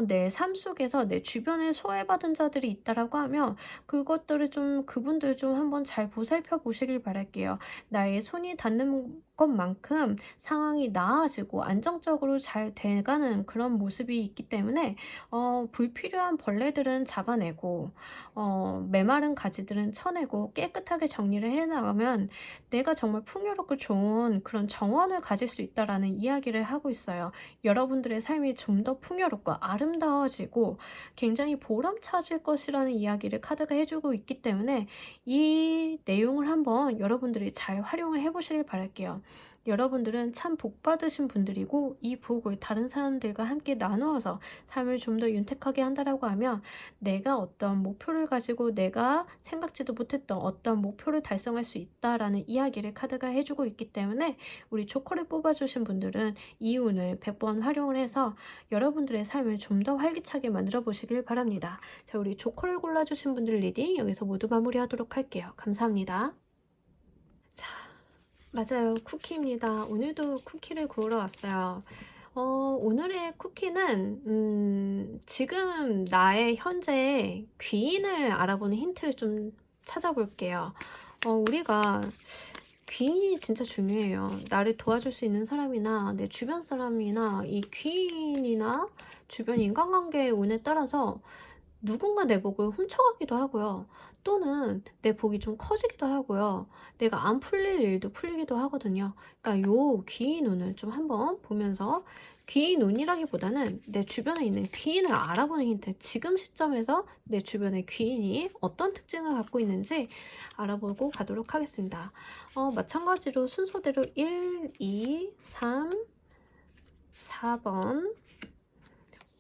Speaker 1: 내 삶 속에서 내 주변에 소외받은 자들이 있다라고 하면 그분들 좀 한번 잘 보살펴 보시길 바랄게요. 나의 손이 닿는 것만큼 상황이 나아지고 안정적으로 잘 돼가는 그런 모습이 있기 때문에 불필요한 벌레들은 잡아내고 메마른 가지들은 쳐내고 깨끗하게 정리를 해나가면 내가 정말 풍요롭고 좋은 그런 정원을 가질 수 있다라는 이야기를 하고 있어요. 여러분들의 삶이 좀 더 풍요롭고 아름다워지고 굉장히 보람차질 것이라는 이야기를 카드가 해주고 있기 때문에 이 내용을 한번 여러분들이 잘 활용을 해보시길 바랄게요. 여러분들은 참 복 받으신 분들이고 이 복을 다른 사람들과 함께 나누어서 삶을 좀 더 윤택하게 한다라고 하면 내가 어떤 목표를 가지고 내가 생각지도 못했던 어떤 목표를 달성할 수 있다라는 이야기를 카드가 해주고 있기 때문에 우리 조커를 뽑아주신 분들은 이 운을 100번 활용을 해서 여러분들의 삶을 좀 더 활기차게 만들어 보시길 바랍니다. 자, 우리 조커를 골라주신 분들 리딩 여기서 모두 마무리하도록 할게요. 감사합니다. 자, 맞아요. 쿠키입니다. 오늘도 쿠키를 구우러 왔어요. 오늘의 쿠키는 지금 나의 현재 귀인을 알아보는 힌트를 좀 찾아볼게요. 우리가 귀인이 진짜 중요해요. 나를 도와줄 수 있는 사람이나 내 주변 사람이나 이 귀인이나 주변 인간관계의 운에 따라서 누군가 내 복을 훔쳐가기도 하고요. 또는 내 복이 좀 커지기도 하고요. 내가 안 풀릴 일도 풀리기도 하거든요. 그러니까 요 귀인 운을 좀 한번 보면서 귀인 운이라기보다는 내 주변에 있는 귀인을 알아보는 힌트, 지금 시점에서 내 주변의 귀인이 어떤 특징을 갖고 있는지 알아보고 가도록 하겠습니다. 마찬가지로 순서대로 1, 2, 3, 4번,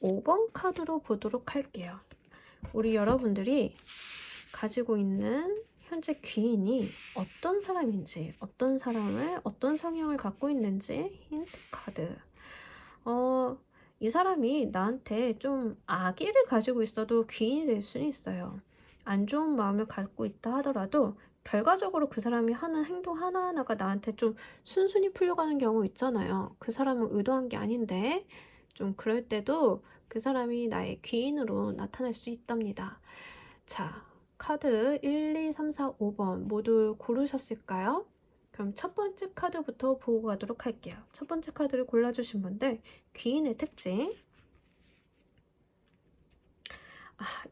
Speaker 1: 5번 카드로 보도록 할게요. 우리 여러분들이 가지고 있는 현재 귀인이 어떤 사람인지, 어떤 사람을, 어떤 성향을 갖고 있는지 힌트 카드. 이 사람이 나한테 좀 악의를 가지고 있어도 귀인이 될 수는 있어요. 안 좋은 마음을 갖고 있다 하더라도 결과적으로 그 사람이 하는 행동 하나하나가 나한테 좀 순순히 풀려가는 경우 있잖아요. 그 사람은 의도한 게 아닌데 좀 그럴 때도 그 사람이 나의 귀인으로 나타날 수 있답니다. 자, 카드 1, 2, 3, 4, 5번 모두 고르셨을까요? 그럼 첫 번째 카드부터 보고 가도록 할게요. 첫 번째 카드를 골라주신 분들 귀인의 특징.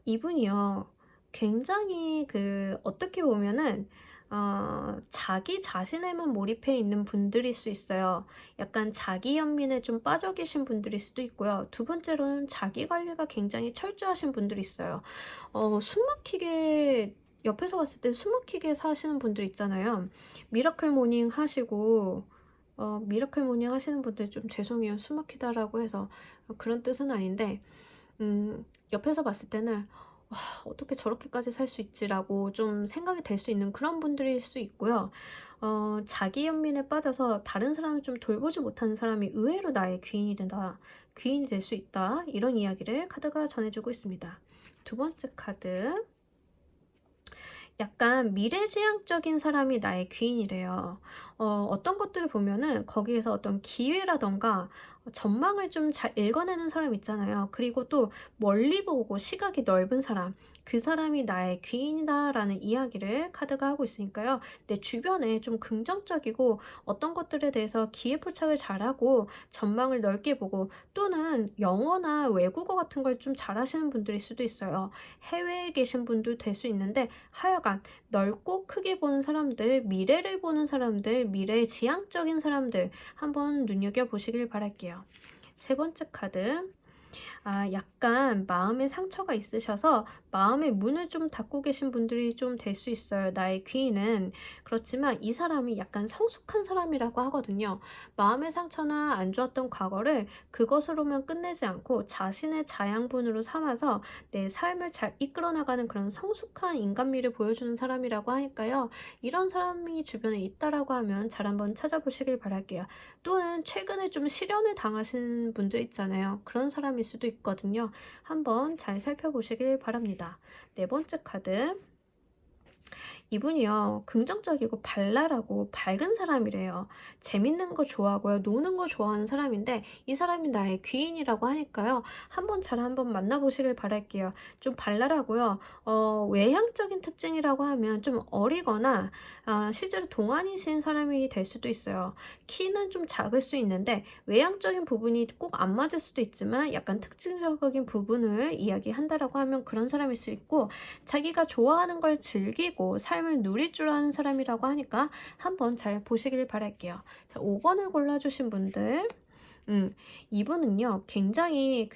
Speaker 1: 이분이요. 굉장히 어떻게 보면은 자기 자신에만 몰입해 있는 분들일 수 있어요. 약간 자기 연민에 좀 빠져 계신 분들일 수도 있고요. 두 번째로는 자기 관리가 굉장히 철저하신 분들이 있어요. 숨막히게 옆에서 봤을 때 숨막히게 사시는 분들 있잖아요. 미라클 모닝 하시고 미라클 모닝 하시는 분들 좀 죄송해요. 숨막히다라고 해서 그런 뜻은 아닌데 옆에서 봤을 때는 와, 어떻게 저렇게까지 살 수 있지라고 좀 생각이 될 수 있는 그런 분들일 수 있고요. 자기 연민에 빠져서 다른 사람을 좀 돌보지 못하는 사람이 의외로 나의 귀인이 된다. 귀인이 될 수 있다. 이런 이야기를 카드가 전해주고 있습니다. 두 번째 카드. 약간 미래지향적인 사람이 나의 귀인이래요. 어떤 것들을 보면은 거기에서 어떤 기회라던가 전망을 좀 잘 읽어내는 사람 있잖아요. 그리고 또 멀리 보고 시각이 넓은 사람, 그 사람이 나의 귀인이다라는 이야기를 카드가 하고 있으니까요. 내 주변에 좀 긍정적이고 어떤 것들에 대해서 기회포착을 잘하고 전망을 넓게 보고 또는 영어나 외국어 같은 걸 좀 잘하시는 분들일 수도 있어요. 해외에 계신 분도 될 수 있는데 하여간 넓고 크게 보는 사람들, 미래를 보는 사람들, 미래 지향적인 사람들 한번 눈여겨보시길 바랄게요. 세 번째 카드. 약간 마음에 상처가 있으셔서 마음의 문을 좀 닫고 계신 분들이 좀 될 수 있어요. 나의 귀인은. 그렇지만 이 사람이 약간 성숙한 사람이라고 하거든요. 마음의 상처나 안 좋았던 과거를 그것으로만 끝내지 않고 자신의 자양분으로 삼아서 내 삶을 잘 이끌어 나가는 그런 성숙한 인간미를 보여주는 사람이라고 하니까요. 이런 사람이 주변에 있다라고 하면 잘 한번 찾아보시길 바랄게요. 또는 최근에 좀 실연을 당하신 분들 있잖아요. 그런 사람일 수도 있거든요. 한번 잘 살펴보시길 바랍니다. 네 번째 카드. 이분이요. 긍정적이고 발랄하고 밝은 사람이래요. 재밌는 거 좋아하고요. 노는 거 좋아하는 사람인데 이 사람이 나의 귀인이라고 하니까요. 한번 만나보시길 바랄게요. 좀 발랄하고요. 외향적인 특징이라고 하면 좀 어리거나 실제로 동안이신 사람이 될 수도 있어요. 키는 좀 작을 수 있는데 외향적인 부분이 꼭 안 맞을 수도 있지만 약간 특징적인 부분을 이야기한다라고 하면 그런 사람일 수 있고 자기가 좋아하는 걸 즐기고 삶을 누릴 줄 아는 사람이라고 하니까 한번 잘 보시길 바랄게요. 자, 5번을 골라주신 분들. 이분은요, 굉장히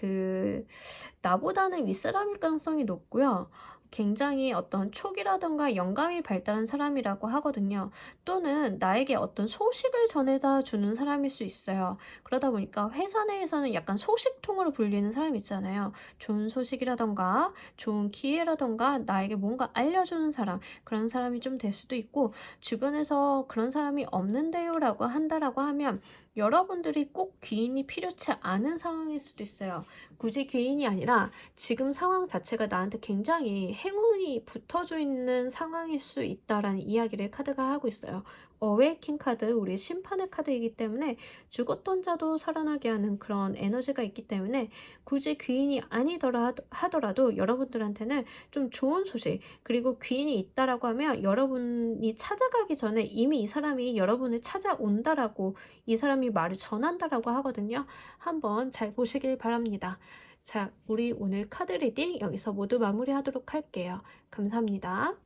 Speaker 1: 나보다는 윗사람일 가능성이 높고요. 굉장히 어떤 촉이라든가 영감이 발달한 사람이라고 하거든요. 또는 나에게 어떤 소식을 전해다 주는 사람일 수 있어요. 그러다 보니까 회사 내에서는 약간 소식통으로 불리는 사람 있잖아요. 좋은 소식이라던가 좋은 기회라던가 나에게 뭔가 알려주는 사람, 그런 사람이 좀 될 수도 있고, 주변에서 그런 사람이 없는데요 라고 한다라고 하면 여러분들이 꼭 귀인이 필요치 않은 상황일 수도 있어요. 굳이 귀인이 아니라 지금 상황 자체가 나한테 굉장히 행운이 붙어져 있는 상황일 수 있다라는 이야기를 카드가 하고 있어요. 어웨이킹 카드, 우리 심판의 카드이기 때문에 죽었던 자도 살아나게 하는 그런 에너지가 있기 때문에 굳이 귀인이 아니더라 하더라도 여러분들한테는 좀 좋은 소식, 그리고 귀인이 있다라고 하면 여러분이 찾아가기 전에 이미 이 사람이 여러분을 찾아온다라고, 이 사람이 말을 전한다라고 하거든요. 한번 잘 보시길 바랍니다. 자, 우리 오늘 카드 리딩 여기서 모두 마무리하도록 할게요. 감사합니다.